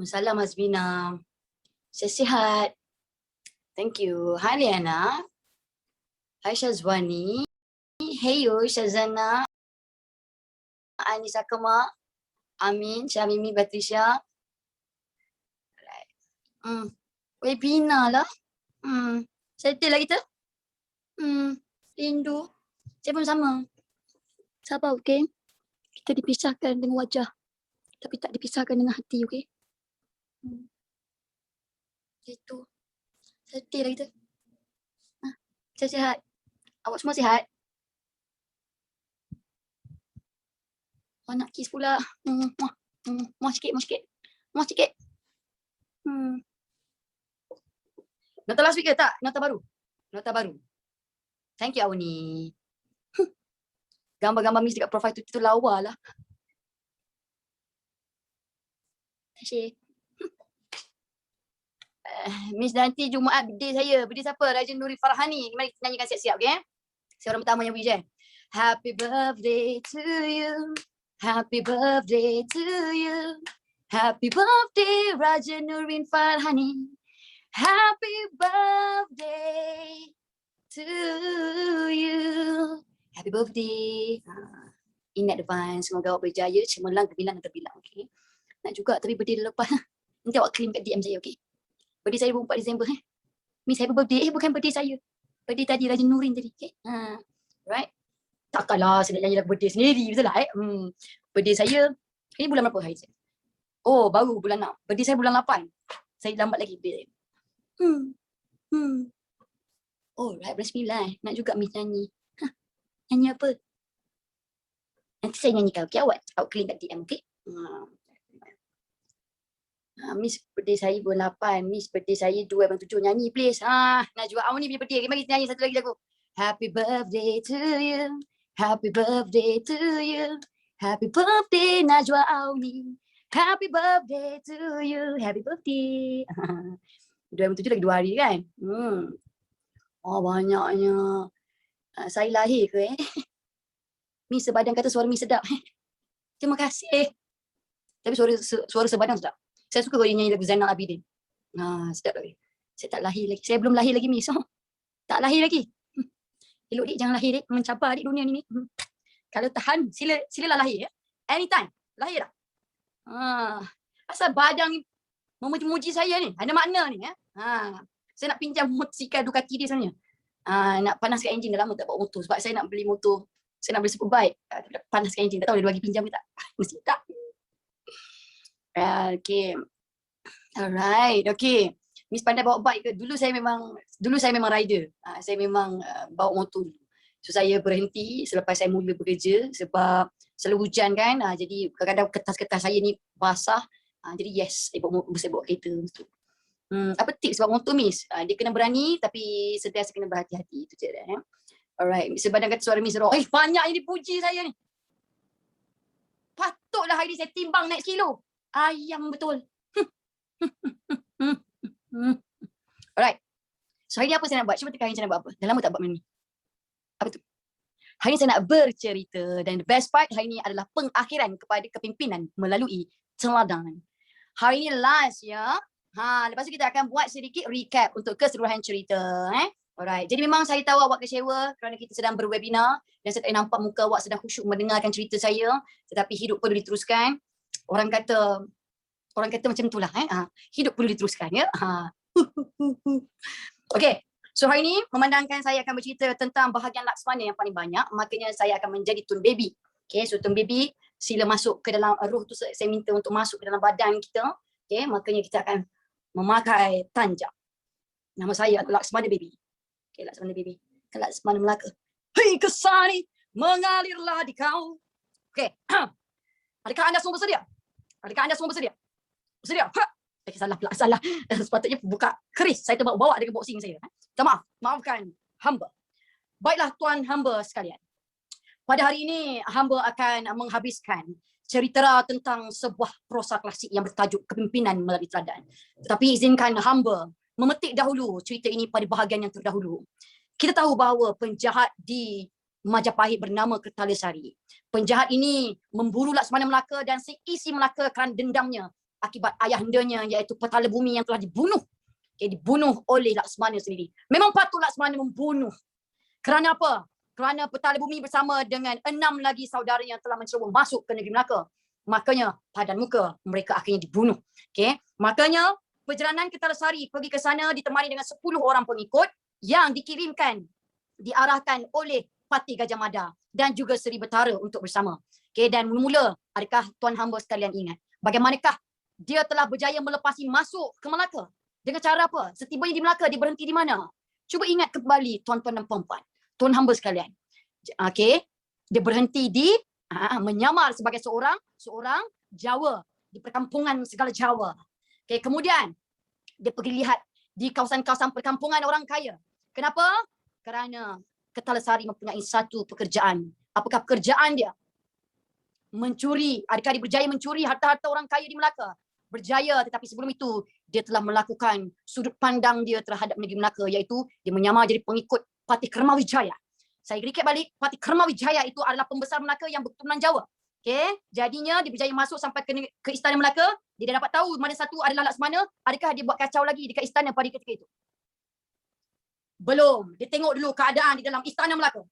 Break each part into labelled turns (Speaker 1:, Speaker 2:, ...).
Speaker 1: Waalaikumsalam Azmina. Saya sihat. Thank you. Hai Liana. Hai Syazwani. Heyo Syazana. Anissa Kema. Amin. Syamimi Batrisha. Webinar lah. Settle lah kita. Rindu. Saya pun sama. Sabar, okey? Kita dipisahkan dengan wajah. Tapi tak dipisahkan dengan hati, okey? Itu. Settle lah kita. Saya sihat. Awak semua sihat? Oh, nak kiss pula. Muah sikit, muah sikit. Muah sikit. Nota last week ke tak? Nota baru? Nota baru. Thank you, Awni. Gambar-gambar Miss dekat profile tu lawa lah. Terima kasih. Miss nanti Jumaat birthday saya. Birthday siapa? Raja Nuri Farhani. Mari kita nyanyikan siap-siap, okay? Saya orang pertama yang puji. Happy birthday to you. Happy birthday to you. Happy birthday Raja Nurin Farhani. Happy birthday to you. Happy birthday. In advance, semoga awak berjaya, cemerlang, terbilang dan terbilang, okay? Nak juga tapi birthday dah lepas. Nanti awak claim kat DM saya, okay? Birthday saya 24 Disember. Miss happy birthday. Bukan birthday saya. Birthday tadi, Raja Nurin tadi, okay? Right? Takkanlah saya nak nyanyi lagu birthday sendiri, betul lah, Birthday saya, ini bulan berapa hari saya? Oh, baru bulan 6. Birthday saya bulan 8. Saya lambat lagi birthday saya. Oh, right, bulan 9. Nak juga Miss nyanyi. Nyanyi apa? Nanti saya nyanyikan, okay? Awak claim kat DM, okay? Miss birthday saya bulan 8. Miss birthday saya 2 bulan 7. Nyanyi please. Nak juga Awak ni punya birthday. Mari kita nyanyi satu lagi lagu. Happy birthday to you. Happy birthday to you. Happy birthday Najwa Auni. Happy birthday to you. Happy birthday. 2007 lagi 2 hari kan? Oh, banyaknya. Saya lahir ke Miss sebadan kata suara Miss sedap. Terima kasih. Tapi suara sebadan sedap. Saya suka kalau dia nyanyi lagu Zainal Abidin. Sedap lagi. Saya tak lahir lagi. Saya belum lahir lagi Miss. Tak lahir lagi. Elok dik, jangan lahir dik. Mencabar dik dunia ni. Kalau tahan, silalah lahir ya. Anytime. Lahir dah. Asal badan ni memuji saya ni. Ada makna ni ya. Saya nak pinjam motosikal Ducati dia sebenarnya. Nak panaskan enjin. Dah lama tak bawa motor. Sebab saya nak beli motor. Saya nak beli superbike. Panaskan enjin. Tak tahu dia bagi pinjam ke tak. Mesti tak. Okay. Alright. Okay. Miss pandai bawa bike ke? Dulu saya memang rider. Saya memang bawa motor dulu. So saya berhenti selepas saya mula bekerja sebab selalu hujan kan. Jadi kadang-kadang kertas-kertas saya ni basah. Jadi yes, saya bawa kereta. Apa tips bawa motor Miss? Dia kena berani tapi sentiasa kena berhati-hati. Itu je dah. Alright. Sebadan kata suara Miss Roh. Banyak yang dipuji saya ni. Patutlah hari ni saya timbang naik kilo. Ayam betul. Alright. So hari ni apa saya nak buat? Cuba tengok hari ni saya nak buat apa. Dah lama tak buat benda ni. Apa tu? Hari ni saya nak bercerita. Dan the best part hari ni adalah pengakhiran kepada kepimpinan melalui teladan. Hari ni last ya. Lepas tu kita akan buat sedikit recap untuk keseluruhan cerita. Alright. Jadi memang saya tahu awak kecewa kerana kita sedang berwebinar. Dan saya tak nampak muka awak sedang khusyuk mendengarkan cerita saya. Tetapi hidup perlu diteruskan. Orang kata macam itulah. Hidup perlu diteruskan ya. Okay. So hari ni memandangkan saya akan bercerita tentang bahagian Laksmana yang paling banyak. Makanya saya akan menjadi Tun Baby. Okay. So Tun Baby sila masuk ke dalam roh tu, saya minta untuk masuk ke dalam badan kita. Okay. Makanya kita akan memakai tanjak. Nama saya adalah Laksmana Baby. Okay. Laksmana Baby. Laksmana Melaka. Hei kesani mengalirlah di kau. Okay. Adakah anda semua bersedia? Bersedia? Salah pula, salah. Sepatutnya buka keris. Saya terbawa dengan boxing saya. Minta maaf. Maafkan hamba. Baiklah tuan hamba sekalian. Pada hari ini, hamba akan menghabiskan cerita tentang sebuah prosa klasik yang bertajuk kepimpinan melalui teladan. Tetapi izinkan hamba memetik dahulu cerita ini pada bahagian yang terdahulu. Kita tahu bahawa penjahat di Majapahit bernama Kertalasari. Penjahat ini memburu Laksmana Melaka dan seisi Melaka kerana dendamnya akibat ayahandanya iaitu Petala Bumi yang telah dibunuh. Dibunuh oleh Laksmana sendiri. Memang patut Laksmana membunuh. Kerana apa? Kerana Petala Bumi bersama dengan 6 lagi saudara yang telah menceroboh masuk ke negeri Melaka. Makanya padan muka mereka akhirnya dibunuh. Makanya perjalanan Ketala Sari pergi ke sana ditemani dengan 10 orang pengikut yang dikirimkan, diarahkan oleh Patih Gajah Mada dan juga Seri Betara untuk bersama. Dan mula-mula, adakah tuan hamba sekalian ingat bagaimanakah dia telah berjaya melepasi masuk ke Melaka? Dengan cara apa? Setibanya di Melaka, dia berhenti di mana? Cuba ingat kembali tuan-tuan dan puan-puan, tuan hamba sekalian. Dia berhenti di menyamar sebagai seorang Jawa di perkampungan segala Jawa. Kemudian dia pergi lihat di kawasan-kawasan perkampungan orang kaya. Kenapa? Kerana Ketala Sari mempunyai satu pekerjaan. Apakah pekerjaan dia? Mencuri. Adakah dia berjaya mencuri harta-harta orang kaya di Melaka? Berjaya, tetapi sebelum itu dia telah melakukan sudut pandang dia terhadap negeri Melaka, iaitu dia menyamar jadi pengikut Patih Kermawijaya. Saya recap balik, Patih Kermawijaya itu adalah pembesar Melaka yang berketurunan Jawa. Jadinya dia berjaya masuk sampai ke Istana Melaka. Dia dah dapat tahu mana satu adalah Laksmana. Adakah dia buat kacau lagi dekat istana pada ketika itu? Belum. Dia tengok dulu keadaan di dalam Istana Melaka.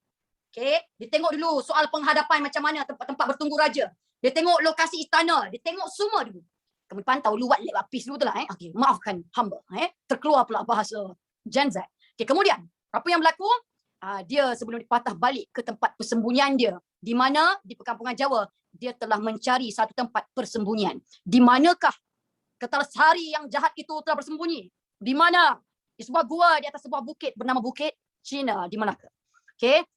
Speaker 1: Dia tengok dulu soal penghadapan macam mana tempat bertunggu raja. Dia tengok lokasi istana. Dia tengok semua dulu. Kami pantau luat lep lapis dulu tu lah. Maafkan hamba. Terkeluar pula bahasa Gen Z. Kemudian, apa yang berlaku? Dia sebelum dipatah balik ke tempat persembunyian dia. Di mana? Di perkampungan Jawa. Dia telah mencari satu tempat persembunyian. Di manakah Ketala Sari yang jahat itu telah bersembunyi? Di mana? Di sebuah gua di atas sebuah bukit bernama Bukit Cina di Melaka.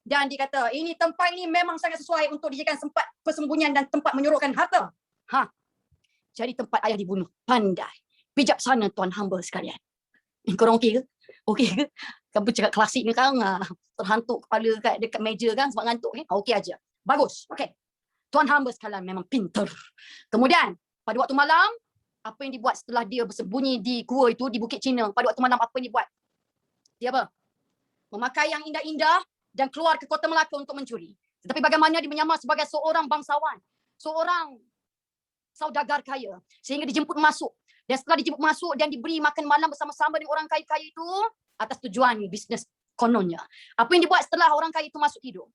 Speaker 1: Dan dia kata, ini tempat ini memang sangat sesuai untuk dijadikan tempat persembunyian dan tempat menyorokkan harta. Jadi tempat ayah dibunuh. Pandai. Bijaksana tuan hamba sekalian. Korang okey ke? Okey ke? Kamu cakap klasik ni kan? Terhantuk kepala dekat meja kan sebab ngantuk. Okey aja. Bagus. Okey. Tuan hamba sekalian memang pintar. Kemudian, pada waktu malam, apa yang dibuat setelah dia bersembunyi di gua itu, di Bukit Cina, pada waktu malam apa yang dibuat? Dia apa? Memakai yang indah-indah dan keluar ke kota Melaka untuk mencuri. Tetapi bagaimana dia menyamar sebagai seorang bangsawan, seorang saudagar kaya, sehingga dijemput masuk. Dan setelah dijemput masuk dan diberi makan malam bersama-sama dengan orang kaya-kaya itu, atas tujuan bisnes kononnya. Apa yang dibuat setelah orang kaya itu masuk tidur?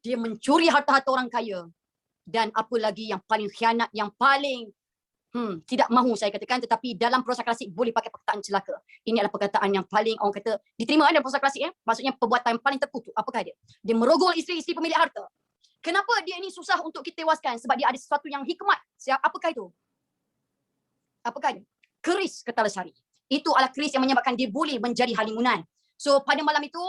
Speaker 1: Dia mencuri harta-harta orang kaya. Dan apa lagi yang paling khianat, yang paling tidak mahu saya katakan, tetapi dalam prosa klasik boleh pakai perkataan celaka. Ini adalah perkataan yang paling orang kata diterima dalam prosa klasik. Maksudnya perbuatan paling terkutuk. Apakah dia? Dia merogol isteri-isteri pemilik harta. Kenapa dia ini susah untuk kita tewaskan? Sebab dia ada sesuatu yang hikmat. Apakah itu? Apakah dia? Keris Ketala Sari. Itu adalah keris yang menyebabkan dia boleh menjadi halimunan. So pada malam itu,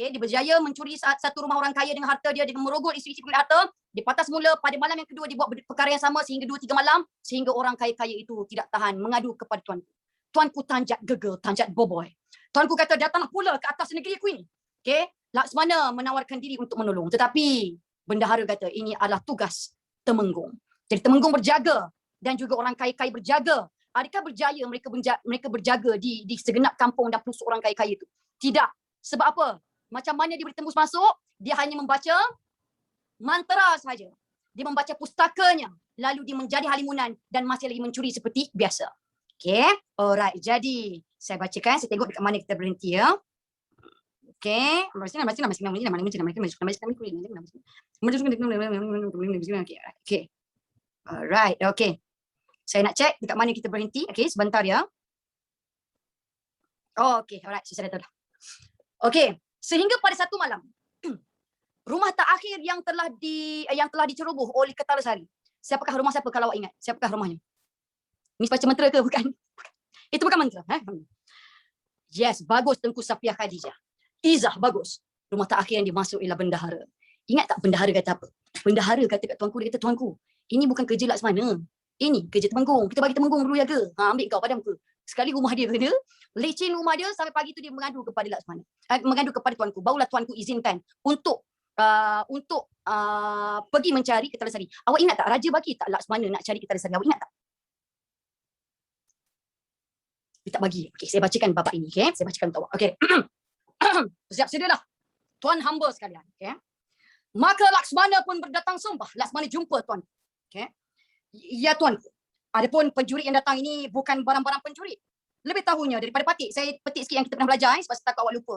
Speaker 1: dia berjaya mencuri satu rumah orang kaya dengan harta dia, dengan merogol isteri-isteri pemilik harta. Dia patah semula. Pada malam yang kedua, dia buat perkara yang sama sehingga 2-3 malam. Sehingga orang kaya-kaya itu tidak tahan mengadu kepada tuanku. Tuanku tanjat gegel, tanjat boboy. Tuanku kata, datanglah pula ke atas negeri aku ini. Laksmana menawarkan diri untuk menolong. Tetapi bendahara kata, ini adalah tugas Temenggung. Jadi Temenggung berjaga dan juga orang kaya-kaya berjaga. Adakah berjaya mereka berjaga di segenap kampung dan pelosok orang kaya-kaya itu? Tidak. Sebab apa? Macam mana dia boleh tembus masuk? Dia hanya membaca mantra saja. Dia membaca pustakanya. Lalu dia menjadi halimunan dan masih lagi mencuri seperti biasa. Alright. Jadi, saya bacakan. Saya tengok dekat mana kita berhenti ya. Alright. Saya nak check dekat mana kita berhenti. Sebentar ya. Alright. Saya dah tahu dah. Sehingga pada satu malam, rumah terakhir yang telah diceroboh oleh Ketala Sari. Siapakah rumah siapa kalau awak ingat? Siapakah rumahnya? Ini baca mantra ke bukan? Itu bukan mantra. Yes, bagus Tengku Safiah Khadijah. Izzah, bagus. Rumah terakhir yang dimasuk ialah bendahara. Ingat tak bendahara kata apa? Bendahara kata kat tuanku, dia kata, tuanku, ini bukan kerja Laksmana. Ini kerja Temenggung. Kita bagi Temenggung dulu jaga. Ambil kau padam ke. Sekali rumah dia kena, lecin rumah dia, sampai pagi tu dia mengadu kepada Laksmana. Mengadu kepada tuanku. Barulah tuanku izinkan untuk pergi mencari Ketala Sari. Awak ingat tak Raja bagi tak Laksmana nak cari Ketala Sari? Awak ingat tak? Dia tak bagi. Saya bacakan bapak ini. Saya bacakan untuk awak. Siap sedialah tuan hamba sekalian. Maka Laksmana pun berdatang sembah. Laksmana jumpa tuan.
Speaker 2: Ya tuanku, adapun pencuri yang datang ini bukan barang-barang pencuri. Lebih tahunya daripada patik. Saya petik sikit yang kita pernah belajar sebab setakat awak lupa.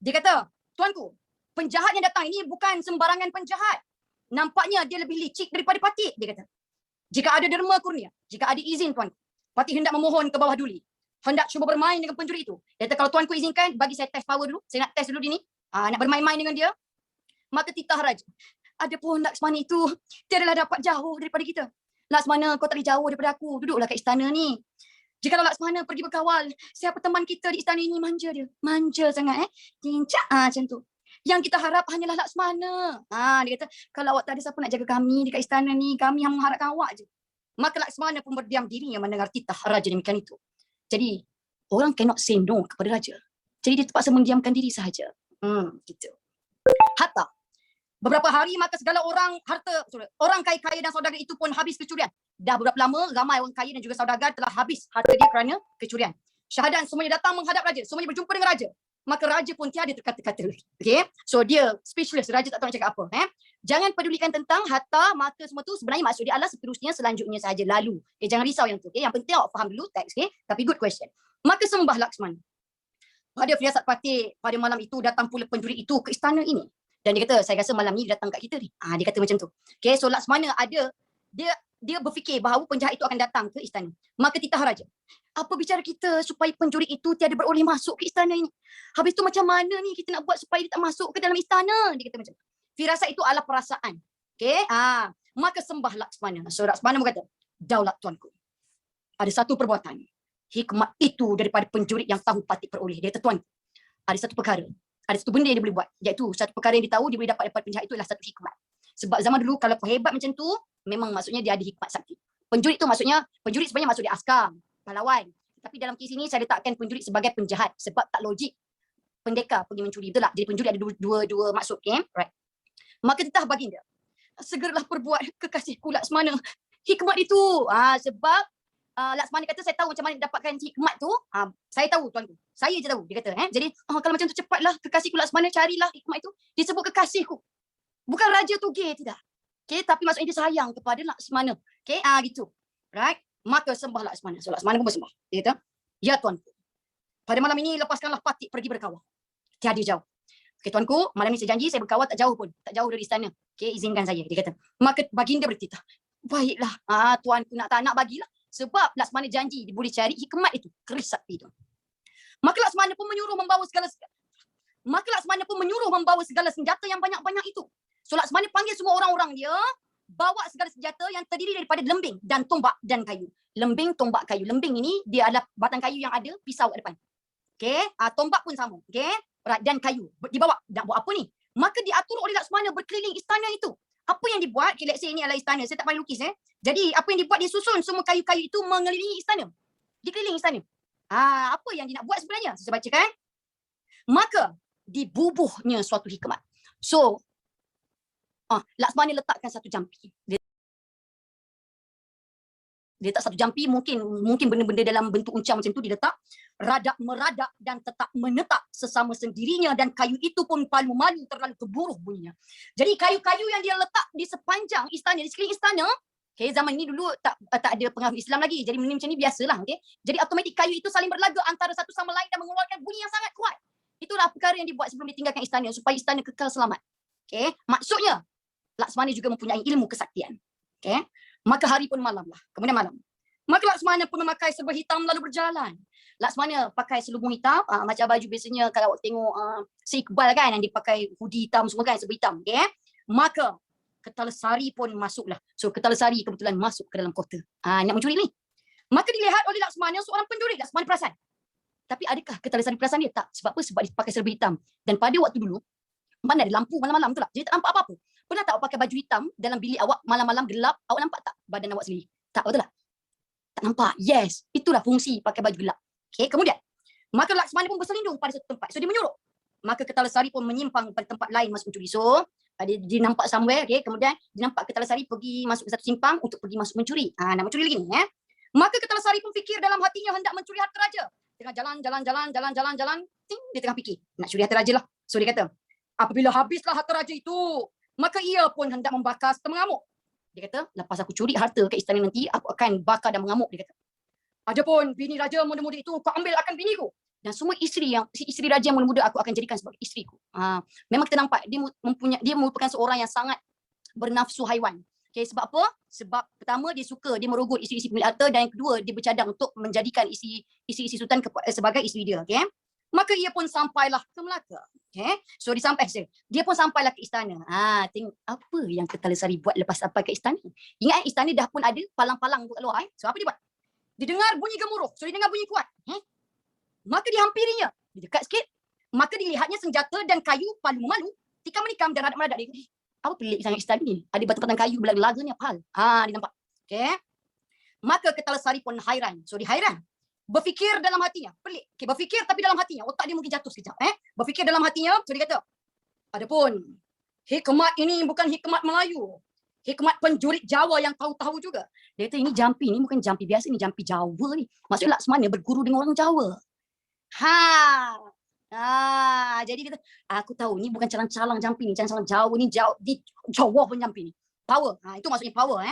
Speaker 2: Dia kata, tuanku, penjahat yang datang ini bukan sembarangan penjahat. Nampaknya dia lebih licik daripada patik, dia kata. Jika ada derma kurnia, jika ada izin tuanku, patik hendak memohon ke bawah duli. Hendak cuba bermain dengan pencuri itu. Dia kata, kalau tuanku izinkan, bagi saya test power dulu. Saya nak test dulu ini. Nak bermain-main dengan dia. Maka titah raja. Adapun Laksmana itu, dia adalah dapat jauh daripada kita. Laksmana, kau tak boleh jauh daripada aku. Duduklah kat istana ni. Jika Laksmana pergi berkawal, siapa teman kita di istana ini manja dia. Manja sangat Cincak macam tu. Yang kita harap hanyalah Laksmana. Dia kata, kalau awak tak ada siapa nak jaga kami dekat istana ni, kami yang mengharapkan awak je. Maka Laksmana pun berdiam diri yang mendengar titah raja demikian itu. Jadi, orang cannot say no kepada raja. Jadi dia terpaksa mendiamkan diri sahaja. Gitu. Hatta beberapa hari maka segala orang orang kaya-kaya dan saudagar itu pun habis kecurian. Dah beberapa lama ramai orang kaya dan juga saudagar telah habis harta dia kerana kecurian. Syahdan semuanya datang menghadap raja, semuanya berjumpa dengan raja. Maka raja pun tiada terkata-kata. Okay? So dia speechless, raja tak tahu nak cakap apa. Jangan pedulikan tentang harta, maka semua tu sebenarnya maksud dia adalah seterusnya, selanjutnya sahaja, lalu. Jangan risau yang tu. Yang penting awak faham dulu teks. Tapi good question. Maka sembah Laksmana. Pada firasat patik, pada malam itu datang pula pencuri itu ke istana ini. Dan dia kata, saya rasa malam ni datang kat kita ni. Dia kata macam tu. Okay, so Laksmana ada, dia berfikir bahawa penjahat itu akan datang ke istana. Maka titah raja, apa bicara kita supaya pencuri itu tiada beroleh masuk ke istana ini? Habis tu macam mana ni kita nak buat supaya dia tak masuk ke dalam istana? Dia kata macam tu. Firasat itu adalah perasaan. Okay, maka sembah Laksmana. So Laksmana berkata, daulat tuanku, ada satu perbuatan. Hikmat itu daripada pencuri yang tahu patik peroleh. Dia kata, tuan, ada satu perkara. Ada satu benda yang dia boleh buat. Iaitu satu perkara yang dia tahu, dia boleh dapat daripada penjahat itu adalah satu hikmat. Sebab zaman dulu kalau hebat macam tu, memang maksudnya dia ada hikmat sakti. Pencuri itu maksudnya, pencuri sebenarnya maksud dia askar, pahlawan. Tapi dalam kes ini saya letakkan pencuri sebagai penjahat. Sebab tak logik pendekar pergi mencuri. Betul tak? Jadi pencuri ada dua maksud. Okay? Right. Maka titah baginda, segeralah perbuat kekasihku Laksmana hikmat itu. Sebab Laksmana kata, saya tahu macam mana dapatkan hikmat tu. Saya tahu tuanku. Saya je tahu. Dia kata. Jadi kalau macam tu cepatlah kekasihku Laksmana, carilah hikmat itu. Disebut kekasihku. Bukan raja tu gay, tidak. Okay, tapi maksudnya dia sayang kepada Laksmana. Okay, gitu. Right. Maka sembah Laksmana. So Laksmana pun bersembah. Dia kata, ya tuanku, pada malam ini lepaskanlah patik pergi berkawal. Tiada jauh. Okay tuanku, malam ni saya janji saya berkawal tak jauh pun. Tak jauh dari istana. Okay, izinkan saya. Dia kata. Maka baginda bertitah. Baiklah. Tuanku nak tak nak bagilah. Sebab Laksmana janji dia boleh cari hikmat itu, keris sakti itu. Maka Laksmana pun menyuruh membawa segala senjata yang banyak-banyak itu. So Laksmana panggil semua orang-orang dia, bawa segala senjata yang terdiri daripada lembing dan tombak dan kayu. Lembing, tombak, kayu. Lembing ini dia adalah batang kayu yang ada pisau kat depan. Okay, tombak pun sama. Okay, right. Dan kayu dibawa. Nak buat apa ni? Maka diatur oleh Laksmana berkeliling istana itu. Apa yang dibuat? Okay, let's say ini adalah istana. Saya tak pandai lukis. Jadi apa yang dibuat, dia susun semua kayu-kayu itu mengelilingi istana. Dikelilingi istana. Apa yang dia nak buat sebenarnya? Saya bacakan. Maka dibubuhnya suatu hikmat. So, Laksmana letakkan satu jampi. Dia letak satu jampi, mungkin benda-benda dalam bentuk uncang macam tu dia letak. Meradak dan tetap menetap sesama sendirinya, dan kayu itu pun palu-malu terlalu keburuh bunyinya. Jadi kayu-kayu yang dia letak di sepanjang istana, di sekeliling istana, okay, zaman ini dulu tak ada pengaruh Islam lagi. Jadi benda macam ni biasalah. Okay? Jadi automatik kayu itu saling berlaga antara satu sama lain dan mengeluarkan bunyi yang sangat kuat. Itulah perkara yang dibuat sebelum ditinggalkan istana, supaya istana kekal selamat. Okay? Maksudnya, Laksmana juga mempunyai ilmu kesaktian. Okay? Maka hari pun malam lah. Kemudian malam. Maka Laksmana pun memakai serba hitam lalu berjalan. Laksmana pakai selubung hitam, macam baju biasanya kalau awak tengok si Iqbal kan, yang dipakai hoodie hitam semua kan, serba hitam. Okay? Maka Kertalasari pun masuklah. So Kertalasari kebetulan masuk ke dalam kota. Nak mencuri ni. Maka dilihat oleh Laksmana seorang pencuri. Laksmana perasan. Tapi adakah Kertalasari perasan dia? Tak. Sebab apa? Sebab dia pakai serba hitam. Dan pada waktu dulu, mana ada lampu malam-malam tu lah. Jadi tak nampak apa-apa. Pernah tak awak pakai baju hitam dalam bilik awak malam-malam gelap, awak nampak tak badan awak sendiri? Tak, betul tak? Tak nampak. Yes. Itulah fungsi pakai baju gelap. Okay, kemudian. Maka Laksmana pun berselindung pada satu tempat. So dia menyuruh. Maka Kertalasari pun menyimpang pada tempat lain masuk mencuri. So dia nampak somewhere. Okay, kemudian dia nampak Kertalasari pergi masuk ke satu simpang untuk pergi masuk mencuri. Nak mencuri lagi ni. Maka Kertalasari pun fikir dalam hatinya hendak mencuri harta raja. Tengah jalan. Dia tengah fikir. Nak curi harta raja lah. So dia kata, apabila habislah harta raja itu, maka ia pun hendak membakar serta mengamuk. Dia kata, lepas aku curi harta kat istana nanti, aku akan bakar dan mengamuk, dia kata. Adapun bini raja muda-muda itu, kau ambil akan biniku. Dan semua isteri raja muda-muda aku akan jadikan sebagai isteriku. Memang kita nampak dia merupakan seorang yang sangat bernafsu haiwan. Okay, sebab apa? Sebab pertama dia merogot isteri-isteri pemilik harta, dan yang kedua dia bercadang untuk menjadikan isteri sultan sebagai isteri dia. Okay? Maka ia pun sampailah ke Melaka. Okay? So dia pun sampailah ke istana. Tengok apa yang Kertalasari buat lepas sampai ke istana. Ingat istana dah pun ada palang-palang kat luar. So apa dia buat? Dia dengar bunyi gemuruh. So dia dengar bunyi kuat. Maka dihampirinya. Dia dekat sikit. Maka dilihatnya senjata dan kayu palu malu. Tikam menikam dan radak-meradak dia. Apa pelik sangat istana ni? Ada batu-batan kayu berlaga-laga ni apa hal? Dia nampak. Okay. Maka Kertalasari pun hairan. So dia hairan. Berfikir dalam hatinya. Pelik. Okay, berfikir tapi dalam hatinya. Otak dia mungkin jatuh sekejap. Berfikir dalam hatinya. So dia kata, adapun hikmat ini bukan hikmat Melayu. Hikmat penjurit Jawa yang tahu-tahu juga. Dia kata ini jampi ni bukan jampi biasa, ni jampi Jawa ni. Maksudnya Laksmana berguru dengan orang Jawa. Jadi kita, aku tahu ni bukan calang-calang jampi ni, calang-calang Jawa ni, Jawa pun jampi ni. Power. Itu maksudnya power.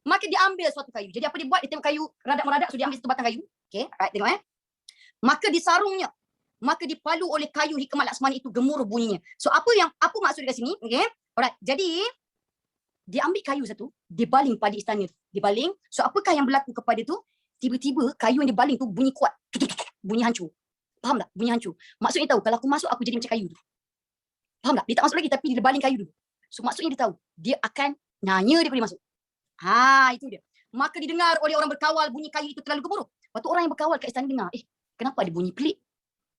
Speaker 2: Maka dia ambil suatu kayu. Jadi apa dia buat? Dia tengok kayu radak-meradak, so dia ambil satu batang kayu. Okay, right, tengok Maka disarungnya. Maka dipalu oleh kayu hikmat Laksmana itu gemuruh bunyinya. So apa maksud dekat sini? Okay, alright. Jadi dia ambil kayu satu, dia baling pada istana tu. Dia baling. So apakah yang berlaku kepada tu? Tiba-tiba kayu yang dia baling tu bunyi kuat. Bunyi hancur. Faham tak? Bunyi hancur. Maksudnya tahu kalau aku masuk aku jadi macam kayu tu. Faham tak? Dia tak masuk lagi tapi dia baling kayu tu. So maksudnya dia tahu dia akan nyanya daripada masuk. Itu dia. Maka didengar oleh orang berkawal bunyi kayu itu terlalu gemuruh. Waktu orang yang berkawal kat istana dengar, kenapa ada bunyi pelik?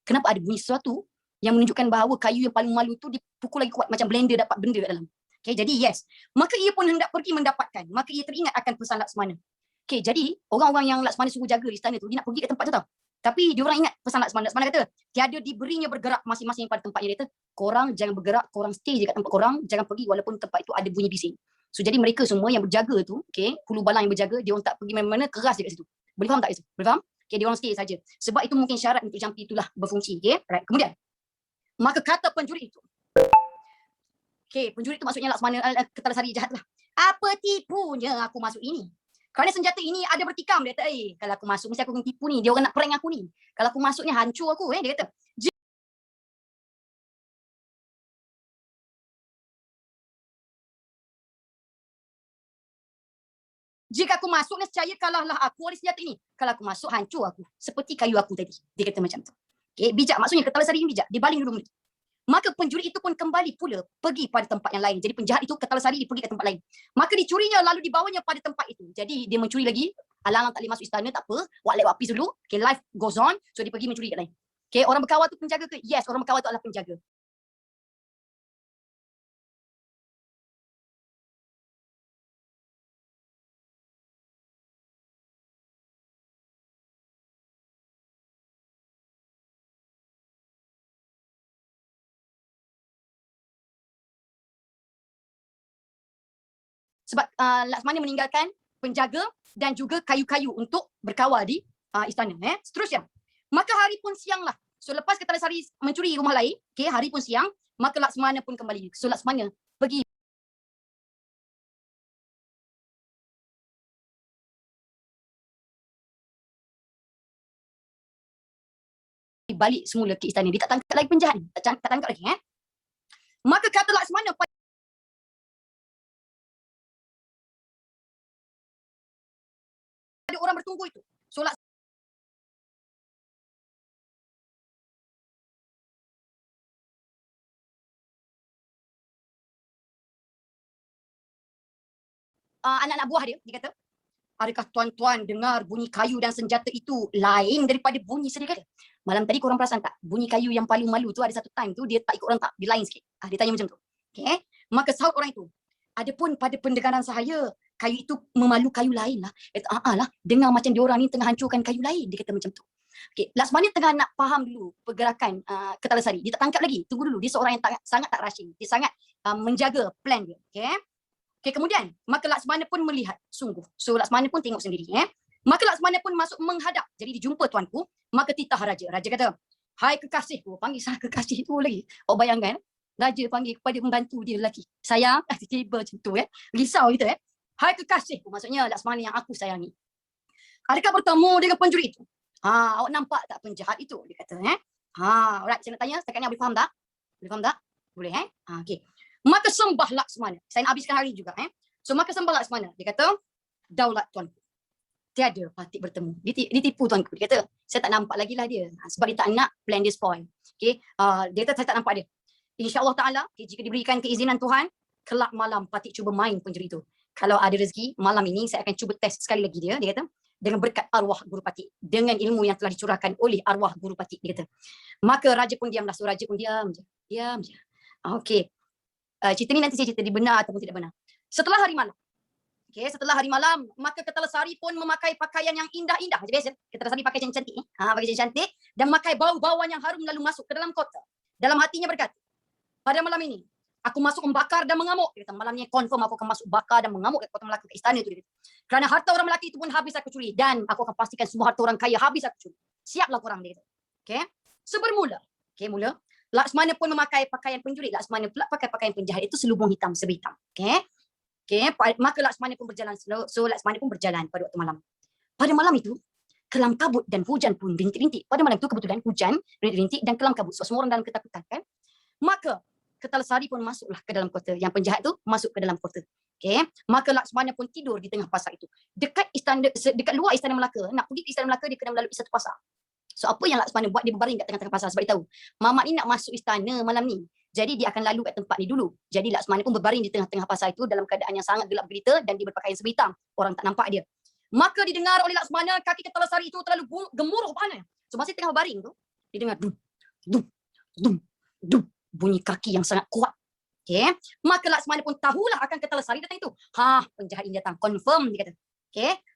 Speaker 2: Kenapa ada bunyi sesuatu yang menunjukkan bahawa kayu yang paling malu tu dipukul lagi kuat macam blender dapat benda kat dalam. Okay, jadi yes. Maka ia pun hendak pergi mendapatkan. Maka ia teringat akan pesan Laksmana. Okay, jadi orang-orang yang Laksmana suruh jaga di istana tu, dia nak pergi ke tempat tu tau. Tapi dia orang ingat pesan Laksmana. Laksmana kata, tiada diberinya bergerak masing-masing pada tempatnya. Dia kata, korang jangan bergerak, korang stay je kat tempat korang, jangan pergi walaupun tempat itu ada bunyi bising. So jadi mereka semua yang berjaga tu, okay, hulu balang yang berjaga, dia orang tak pergi mana-mana, keras je kat situ. Boleh faham tak itu? Boleh faham? Okay, dia orang stay saja. Sebab itu mungkin syarat untuk jampi itulah berfungsi. Okay, right. Kemudian, maka kata penjuri itu, okay, penjuri itu maksudnya Laksmana, Kertalasari jahat lah. Apa tipunya aku masuk ini? Kerana senjata ini ada bertikam. Dia kata, kalau aku masuk mesti aku akan tipu ni. Dia orang nak prank aku ni. Kalau aku masuk ni hancur aku. Dia kata, jika aku masuk nescaya kalahlah aku oleh senjata ini. Kalau aku masuk hancur aku. Seperti kayu aku tadi. Dia kata macam tu. Okay, bijak. Maksudnya Kertalasari ini bijak. Dia baling dulu benda. Maka penjuri itu pun kembali pula pergi pada tempat yang lain. Jadi penjahat itu Kertalasari dia pergi ke tempat lain. Maka dicurinya lalu dibawanya pada tempat itu. Jadi dia mencuri lagi. Alang tak boleh masuk istana, tak apa. Buat lewat apis dulu. Okay, life goes on. So dia pergi mencuri kat lain. Okay, orang berkawal tu penjaga ke? Yes, orang berkawal tu adalah penjaga. Sebab Laksmana meninggalkan penjaga dan juga kayu-kayu untuk berkawal di istana. Seterusnya. Maka hari pun sianglah. So lepas Kertalasari mencuri rumah lain, okay, hari pun siang, maka Laksmana pun kembali. So Laksmana pergi balik semula ke istana. Dia tak tangkap lagi penjahat ni. Tak tangkap lagi. Maka kata Laksmana pada orang bertunggu itu. So anak-anak buah dia kata, adakah tuan-tuan dengar bunyi kayu dan senjata itu lain daripada bunyi sedia kala? Malam tadi korang perasan tak? Bunyi kayu yang paling malu tu ada satu time tu dia tak ikut orang tak, dia lain sikit. Dia tanya macam tu. Okay? Maka sahut orang itu, adapun pada pendengaran saya, kayu itu memalu kayu lain lah. Dia kata, lah, dengar macam diorang ni tengah hancurkan kayu lain. Dia kata macam tu. Okay. Laksmana tengah nak faham dulu pergerakan Kertalasari. Dia tak tangkap lagi. Tunggu dulu. Dia seorang yang sangat tak rushing. Dia sangat menjaga plan dia. Okay? Okay, kemudian, maka Laksmana pun melihat sungguh. So Laksmana pun tengok sendiri. Maka Laksmana pun masuk menghadap. Jadi dijumpa tuanku. Maka titah raja. Raja kata, hai kekasihku. Panggil saya kekasih itu lagi. Bayangkan. Raja panggil kepada membantu dia lelaki. Sayang, tiba-tiba macam tu. Risau kita. Hai kekasihku, maksudnya Laksmana yang aku sayangi. Adakah bertemu dengan pencuri itu? Awak nampak tak penjahat itu? Dia kata, alright, saya nak tanya, setakat ni boleh faham tak? Boleh faham tak? Boleh, okey. Maka sembah Laksmana. Saya nak habiskan hari juga, So, maka sembah Laksmana. Dia kata, daulat tuanku. Tiada patik bertemu. Dia tipu tuanku. Dia kata, saya tak nampak lagi lah dia. Sebab dia tak nak plan dia spoil. Okay. Dia kata, saya tak nampak dia. InsyaAllah ta'ala, jika diberikan keizinan Tuhan, kelak malam patik cuba main pencuri itu. Kalau ada rezeki, malam ini saya akan cuba test sekali lagi dia. Dia kata, dengan berkat arwah Guru Patik. Dengan ilmu yang telah dicurahkan oleh arwah Guru Patik. Dia kata. Maka raja pun diamlah. So, raja pun diam je. Diam je. Okey. Cerita ni nanti saya cerita dia benar ataupun tidak benar. Setelah hari malam. Setelah hari malam, maka Ketelasari pun memakai pakaian yang indah-indah. Biasa, Ketelasari pakai yang cantik. Pakai yang cantik. Dan memakai bau-bauan yang harum lalu masuk ke dalam kota. Dalam hatinya berkata, pada malam ini, aku masuk membakar dan mengamuk. Dia kata, malam ni confirm aku akan masuk bakar dan mengamuk ke kota Melaka, ke istana itu. Kerana harta orang Melaka itu pun habis aku curi. Dan aku akan pastikan semua harta orang kaya habis aku curi. Siaplah korang, dia kata. So bermula. Mula. Laksmana pun memakai pakaian pencuri. Laksmana pula pakai pakaian penjahat. Itu selubung hitam, sebitam. Maka Laksmana pun berjalan. So Laksmana pun berjalan pada waktu malam. Pada malam itu, kelam kabut dan hujan pun rintik-rintik. Pada malam itu kebetulan hujan, rintik-rintik dan kelam kabut. So semua orang dalam ketakutan kan. Maka Ketelasari pun masuklah ke dalam kota. Yang penjahat tu masuk ke dalam kota. Maka Laksmana pun tidur di tengah pasar itu. Dekat luar istana Melaka, nak pergi ke istana Melaka dia kena melalui satu pasar. So apa yang Laksmana buat, dia berbaring kat tengah-tengah pasar sebab dia tahu mamat ni nak masuk istana malam ni. Jadi dia akan lalu kat tempat ni dulu. Jadi Laksmana pun berbaring di tengah-tengah pasar itu dalam keadaan yang sangat gelap gelita dan dia berpakaian sebitam. Orang tak nampak dia. Maka didengar oleh Laksmana kaki Ketelasari itu terlalu gemuruh panas. So masa tengah berbaring tu, dia dengar dum dum dum dum bunyi kaki yang sangat kuat. Maka Laksmana pun tahulah akan Ketelasari datang itu. Penjahat ini datang. Confirm dia kata.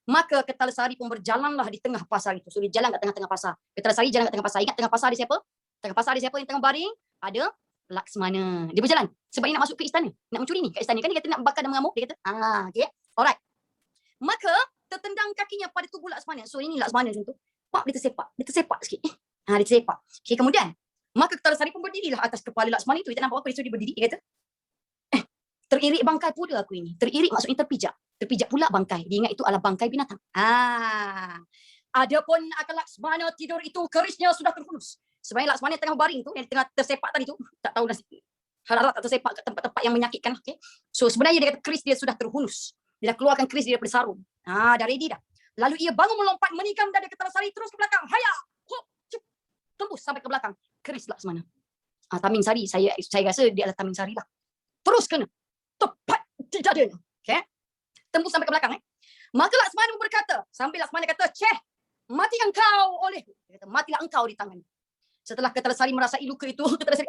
Speaker 2: Maka Ketelasari pun berjalanlah di tengah pasar itu. So dia jalan kat tengah-tengah pasar. Ketelasari jalan kat tengah pasar. Ingat tengah pasar ada siapa? Tengah pasar ada siapa yang tengah baring? Ada Laksmana. Dia berjalan. Sebab dia nak masuk ke istana. Nak mencuri ni kat istana. Kan dia kata nak bakar dan mengamuk. Dia kata, alright. Maka tertendang kakinya pada tubuh Laksmana. So ini Laksmana macam tu. Dia tersepak. Dia tersepak sikit. Dia tersepak. Kemudian, maka Ketelasari pun berdirilah atas kepala Laksmana itu. Dia tak nampak apa. Dia berdiri. Dia kata, teririk bangkai pula aku ini. Teririk maksudnya terpijak. Terpijak pula bangkai. Dia ingat itu adalah bangkai binatang. Adapun akan Laksmana tidur itu, kerisnya sudah terhunus. Sebenarnya Laksmana tengah baring tu, yang tengah tersepak tadi tu, tak tahu harap tak tersepak ke tempat-tempat yang menyakitkan. So sebenarnya dia kata keris dia sudah terhunus. Dia dah keluarkan keris dia daripada sarung. Dah ready dah. Lalu ia bangun melompat, menikam dada Ketelasari terus ke belakang. Haya! Hop! Cup! Tembus sampai ke belakang. Keris Laksmana. Taming sari. Saya rasa dia adalah taming sari lah. Terus kena. Tepat di dadanya. Tembus sampai ke belakang. Maka Laksmana berkata, sambil Laksmana kata, mati engkau oleh. Dia kata, matilah engkau di tangan. Setelah Ketelasari merasai luka itu, Ketelasari,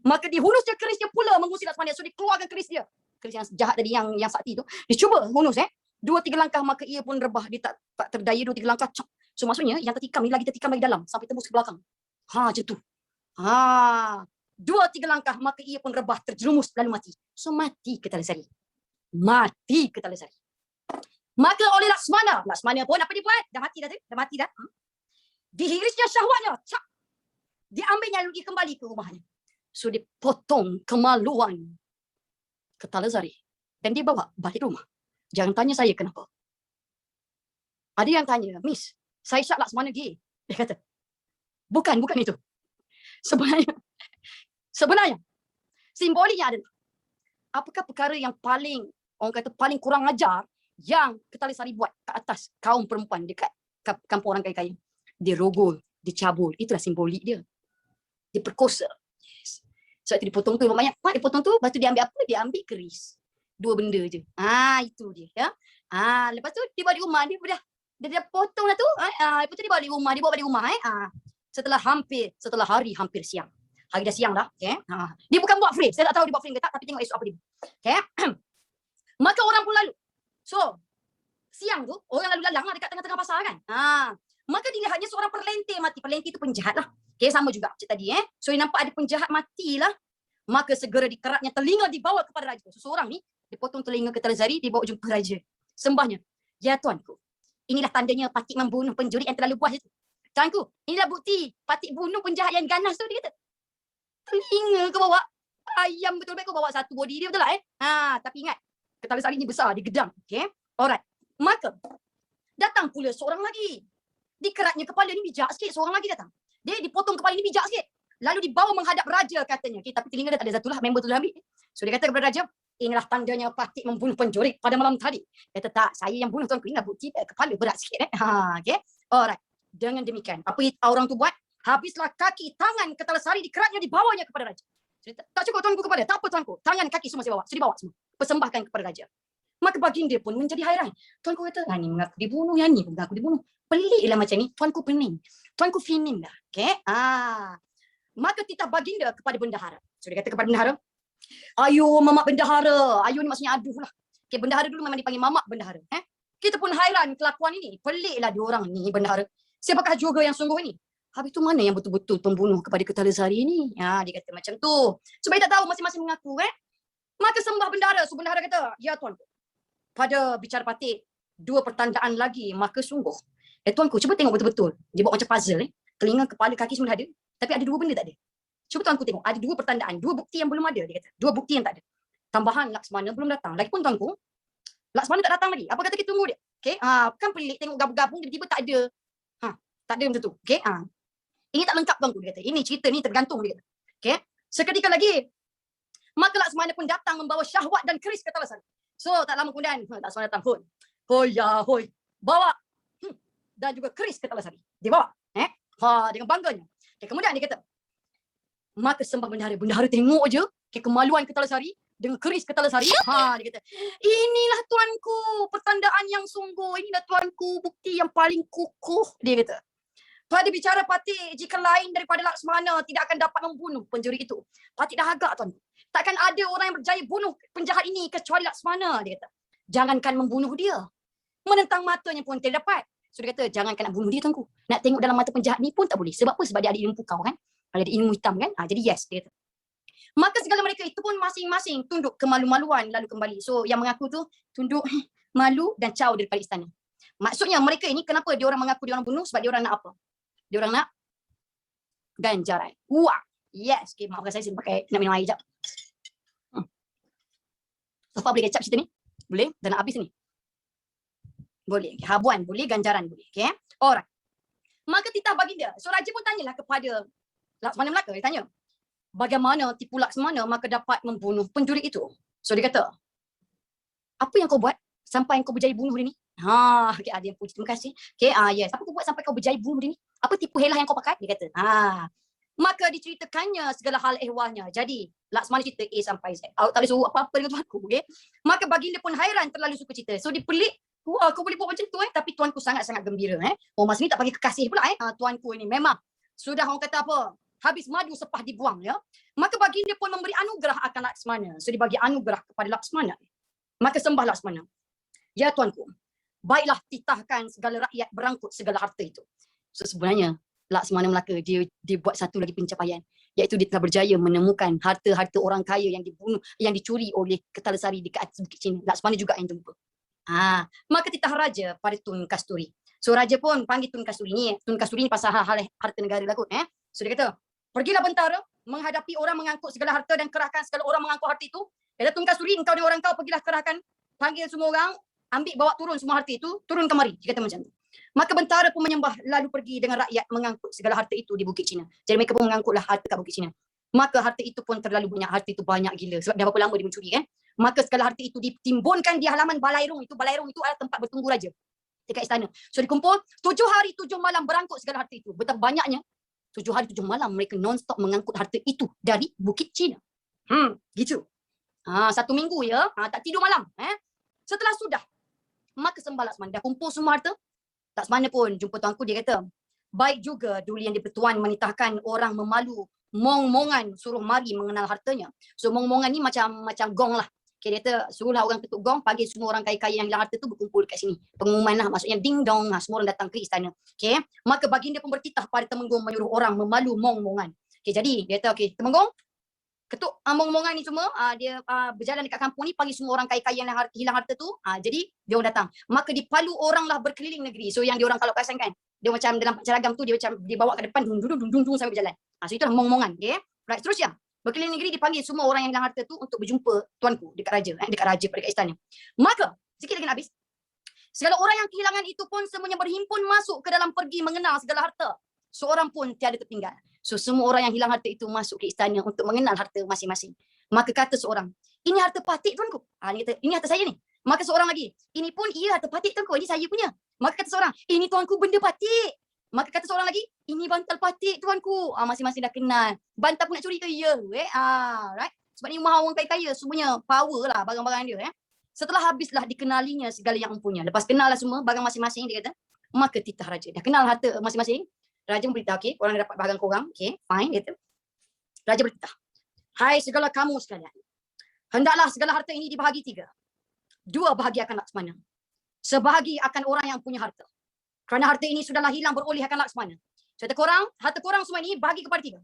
Speaker 2: maka dihunusnya kerisnya pula mengusir Laksmana. So dia keluarkan keris dia. Keris yang jahat tadi, yang sakti tu. Dia cuba hunus. 2-3 langkah, maka ia pun rebah. Dia tak terdaya 2-3 langkah. So maksudnya, yang tertikam ni lagi tertikam lagi dalam. Sampai tembus ke belakang. Macam tu. 2-3 langkah, maka ia pun rebah, terjerumus lalu mati. So mati Ketelasari. Maka oleh Laksmana pun apa dia buat? Dah mati dah. Dihirisnya syahwatnya. Diambilnya lalu dia kembali ke rumahnya. So dia potong kemaluan Ketelasari. Dan dia bawa balik rumah. Jangan tanya saya kenapa. Ada yang tanya, Miss, saya syak Laksmana gay. Dia kata, bukan itu. Sebenarnya simboliknya adalah apakah perkara yang paling, orang kata paling kurang ajar yang Ketelasari buat ke atas kaum perempuan dekat kampung orang kaya-kaya. Dia rogol, dia cabul. Itulah simbolik dia. Dia perkosa. Sebab itu dipotong tu banyak. Dia potong tu, lepas tu dia ambil apa? Dia ambil keris. 2 benda je. Itu dia. Lepas tu dia balik rumah. Dia dah potong lah tu. Lepas tu dia balik rumah. Dia bawa balik rumah. Setelah hari hampir siang. Hari dah siang dah. Dia bukan buat frame. Saya tak tahu dia buat frame ke tak. Tapi tengok esok apa dia. Maka orang pun lalu. So, siang tu, orang lalu lalang lah dekat tengah-tengah pasar kan. Maka dilihatnya seorang perlentir mati. Perlentir tu penjahat lah. Sama juga macam tadi. So, dia nampak ada penjahat mati lah. Maka segera dikeratnya telinga dibawa kepada raja. So, seorang ni, dia potong telinga Ketelasari, dia bawa jumpa raja. Sembahnya, ya tuanku, inilah tandanya Patik membunuh penjuri yang terlalu buas itu. Tuanku, inilah bukti Patik bunuh penjahat yang ganas tu. Dia kata, telinga kau bawa. Ayam betul-betul kau bawa satu body dia, betul tak? Tapi ingat, Ketala sari ni besar, digedang. Okay. Alright. Maka, datang pula seorang lagi. Dikeratnya kepala ni bijak sikit, seorang lagi datang. Dia dipotong kepala ni bijak sikit. Lalu dibawa menghadap raja katanya. Okay, tapi telinga dia tak ada satu lah, member tu dah ambil. So dia kata kepada raja, inilah tandanya Patik membunuh penculik pada malam tadi. Kata tak, saya yang bunuh tuanku. Ingat bukti kepala berat sikit. Okay. Alright. Dengan demikian, apa orang tu buat? Habislah kaki, tangan Ketala Sari dikeratnya, dibawanya kepada raja. So, tak cukup tuanku kepada, tak apa tuanku. Tangan, kaki semua saya bawa. So dibawa semua. Persembahkan kepada raja. Maka baginda pun menjadi hairan. Tuanku kata, ni mengaku dibunuh, yang ni pun mengaku dibunuh. Peliklah macam ni. Tuanku pening. Tuanku finin dah. Okay. Maka titah baginda kepada bendahara. So dia kata kepada bendahara, ayo mamak bendahara. Ayo ni maksudnya aduh lah. Okay, bendahara dulu memang dipanggil mamak bendahara. Kita pun hairan kelakuan ini. Peliklah diorang ni bendahara. Siapakah juga yang sungguh ini? Habis tu mana yang betul-betul pembunuh kepada Ketala Sari ni? Dia kata macam tu. Supaya tak tahu masing-masing mengaku. Maka sembah bendahara. So bendahara kata, ya tuanku. Pada bicara Patik, 2 pertandaan lagi, maka sungguh. Tuanku, cuba tengok betul-betul. Dia buat macam puzzle. Telinga, kepala, kaki semua ada. Tapi ada 2 benda tak ada. Cuba tuanku tengok. Ada 2 pertandaan. 2 bukti yang belum ada. Dia kata. 2 bukti yang tak ada. Tambahan Laksmana belum datang. Lagipun tuanku, Laksmana tak datang lagi. Apa kata kita tunggu dia? Okay. Kan pelik tengok gabung-gabung tiba-tiba tak ada. Tak ada macam tu. Okay. Ini tak lengkap tuanku. Dia kata. Ini cerita ni tergantung. Dia kata. Okay. Seketika lagi, maka Laksmana pun datang membawa syahwat dan keris Ketala Sari. So tak lama kemudian, Laksmana datang. Hoi ya hoi. Bawa. Dan juga keris Ketala Sari. Dia bawa. Dengan bangganya. Okay, kemudian dia kata, maka sembah bendahara. Bendahara tengok je kemaluan Ketala Sari dengan keris Ketala Sari. Dia kata, inilah tuanku pertandaan yang sungguh. Inilah tuanku bukti yang paling kukuh. Dia kata, pada bicara Patik, jika lain daripada Laksmana tidak akan dapat membunuh pencuri itu. Patik dah agak tuan. Takkan ada orang yang berjaya bunuh penjahat ini kecuali Laksmana. Dia kata, jangankan membunuh dia, menentang matanya pun tidak dapat. So dia kata, jangankan nak bunuh dia tuanku. Nak tengok dalam mata penjahat ni pun tak boleh. Sebab apa? Sebab dia ada ilmu pukau kan. Ada ilmu hitam kan. Jadi yes, dia kata. Maka segala mereka itu pun masing-masing tunduk kemalu-maluan lalu kembali. So yang mengaku tu tunduk, malu dan caw daripada istana. Maksudnya mereka ini kenapa dia orang mengaku dia orang bunuh? Sebab dia orang nak apa? Dia orang nak ganjaran. Wah. Yes. Okay, maafkan saya pakai nak minum air sekejap. Apa boleh kecap cerita ni? Boleh? Dah nak habis ni. Boleh. Okay. Habuan boleh, ganjaran boleh. Okay. Alright. Maka titah baginda. So raja pun tanyalah kepada Laksmana Melaka. Dia tanya, bagaimana tipu Laksmana maka dapat membunuh pencuri itu? So dia kata, apa yang kau buat sampai kau berjaya bunuh dia ni? Okay, ada yang puji, terima kasih. Okay, yes. Apa kau buat sampai kau berjaya bunuh dia ni? Apa tipu helah yang kau pakai? Dia kata, maka diceritakannya segala hal ehwalnya. Jadi, Laksmana cerita A sampai Z. Tak boleh suruh apa-apa dengan tuanku. Okay? Maka baginda pun hairan terlalu suka cerita. So dia pelik. Wah, kau boleh buat macam tu tapi tuanku sangat-sangat gembira. Masa ni tak bagi kekasih pula. Tuanku ini memang sudah orang kata apa? Habis madu sepah dibuang ya. Maka baginda pun memberi anugerah akan Laksmana. So dibagi anugerah kepada Laksmana. Maka sembah Laksmana. Ya tuanku, baiklah titahkan segala rakyat berangkut segala harta itu. So sebenarnya Laksmana Melaka dia buat satu lagi pencapaian, iaitu dia telah berjaya menemukan harta-harta orang kaya yang dibunuh, yang dicuri oleh Ketala Sari dekat atas Bukit Cina. Laksmana juga yang jumpa. Maka titah raja pada Tun Kasturi. So raja pun panggil Tun Kasturi ni. Tun Kasturi ni pasal hal-hal harta negara lah kot. So dia kata, pergilah bentara menghadapi orang mengangkut segala harta dan kerahkan segala orang mengangkut harta itu. Kata Tun Kasturi, engkau dan orang kau pergilah kerahkan, panggil semua orang, ambil bawa turun semua harta itu, turun kemari. Dia kata macam tu. Maka bentara pun menyembah lalu pergi dengan rakyat mengangkut segala harta itu di Bukit Cina. Jadi mereka pun mengangkutlah harta kat Bukit Cina. Maka harta itu pun terlalu banyak. Harta itu banyak gila. Sebab dah berapa lama dia mencuri kan. Maka segala harta itu ditimbunkan di halaman Balairung. Balairung itu adalah tempat bertunggu raja dekat istana. So dikumpul 7 hari 7 malam berangkut segala harta itu. Betapa banyaknya. 7 hari 7 malam mereka non-stop mengangkut harta itu dari Bukit Cina. Gitu. 1 minggu ya. Tak tidur malam. Setelah sudah, maka sembah Laksmana. Dah kumpul semua harta. Laksmana pun jumpa tuanku, dia kata, baik juga dulu yang dipertuan menitahkan orang memalu mong-mongan suruh mari mengenal hartanya. So mong-mongan ni macam gong lah. Okay, dia kata suruhlah orang ketuk gong, panggil semua orang kaya-kaya yang hilang harta tu berkumpul kat sini. Pengumuman lah, maksudnya ding dong, semua orang datang ke istana. Okay, maka baginda pun bertitah pada Temenggung menyuruh orang memalu mong-mongan. Okay, jadi dia kata, okay, Temenggung, ketuk mong-mongan ni semua, dia berjalan dekat kampung ni, panggil semua orang kaya-kaya yang hilang harta tu. Jadi dia orang datang. Maka dipalu orang lah berkeliling negeri. So yang dia orang kalau perasan kan, dia macam dalam seragam tu dia macam dia bawa ke depan dung sampai berjalan. So itulah mong-mongan. Okay. Right, seterusnya. Berkeliling negeri dipanggil semua orang yang hilang harta tu untuk berjumpa tuanku dekat raja dekat istana. Maka sikit lagi nak habis. Segala orang yang kehilangan itu pun semuanya berhimpun masuk ke dalam pergi mengenal segala harta. Seorang pun tiada tertinggal. So semua orang yang hilang harta itu masuk ke istana untuk mengenal harta masing-masing. Maka kata seorang, ini harta patik tuanku. Dia kata, ini harta saya ni. Maka seorang lagi, ini pun ia harta patik tuanku, ini saya punya. Maka kata seorang, ini tuanku benda patik. Maka kata seorang lagi, ini bantal patik tuanku. Masing-masing dah kenal. Bantal pun nak curi ke? Ya. Right? Sebab ni rumah orang kaya-kaya, semuanya power lah barang-barang dia. Setelah habislah dikenalinya segala yang empunya. Lepas kenal lah semua barang masing-masing, dia kata, maka titah raja. Dah kenal harta masing-masing. Raja memberitahu, okey, korang dapat barang korang. Okey, fine, dia kata. Raja bertitah. Hai segala kamu sekalian. Hendaklah segala harta ini dibahagi 3. 2 bahagi akan Laksmana. Sebahagi akan orang yang punya harta. Kerana harta ini sudahlah hilang beroleh akan Laksmana. So, harta korang semua ini bahagi kepada 3.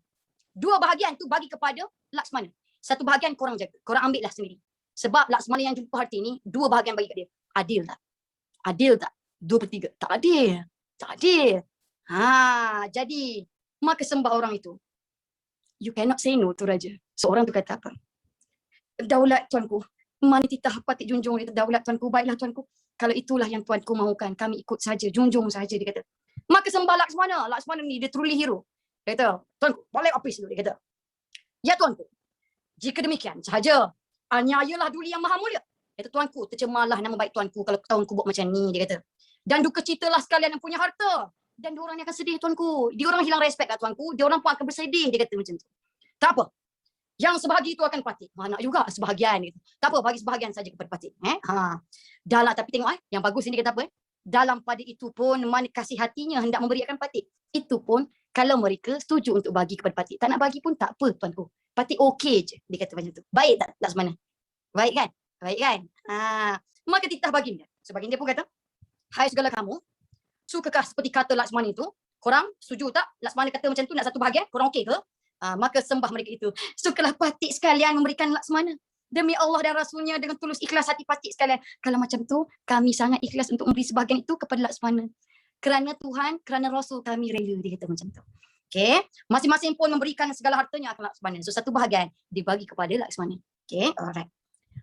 Speaker 2: 2 bahagian tu bagi kepada Laksmana. 1 bahagian korang jaga. Korang ambil lah sendiri. Sebab Laksmana yang jumpa harta ini, 2 bahagian bagi kat dia. Adil tak? Adil tak? 2/3. Tak adil. Tak adil. Jadi, maka sembah orang itu. You cannot say no tu raja. Seorang tu kata apa? Daulat tuanku. Mana titah patik junjung itu daulat tuanku. Baiklah tuanku. Kalau itulah yang tuanku mahukan, kami ikut saja. Junjung saja, dia kata. Maka sembah Laksmana. Laksmana ni dia truly hero. Dia kata, tuanku, balik office dulu. Dia kata, ya tuanku. Jika demikian sahaja, anyayalah duli yang maha mulia. Dia kata, tuanku, tercemarlah nama baik tuanku kalau tuanku buat macam ni, dia kata. Dan duka citalah sekalian yang punya harta. Dan diorang ni akan sedih tuanku. Diorang hilang respect kat tuanku. Diorang pun akan bersedih, dia kata macam tu. Tak apa. Yang sebahagi itu akan patik. Nak juga sebahagian. Gitu. Tak apa, bagi sebahagian saja kepada patik. Dah lah, tapi tengok yang bagus ini kata apa? Dalam pada itu pun mana kasih hatinya hendak memberi akan patik. Itu pun kalau mereka setuju untuk bagi kepada patik. Tak nak bagi pun tak apa tuanku. Patik okey je. Dia kata macam tu. Baik tak Laksmana? Baik kan? Baik kan? Maka titah baginda. So baginda pun kata, hai segala kamu, sukakah seperti kata Laksmana itu? Korang setuju tak? Laksmana kata macam tu nak 1 bahagian? Korang okey ke? Maka sembah mereka itu. Sukalah patik sekalian memberikan Laksmana. Demi Allah dan Rasulnya dengan tulus ikhlas hati patik sekalian. Kalau macam tu, kami sangat ikhlas untuk memberi sebahagian itu kepada Laksmana. Kerana Tuhan, kerana Rasul kami rela, dia kata macam tu. Okay. Masing-masing pun memberikan segala hartanya akan Laksmana. So 1 bahagian dibagi kepada Laksmana. Okay, alright.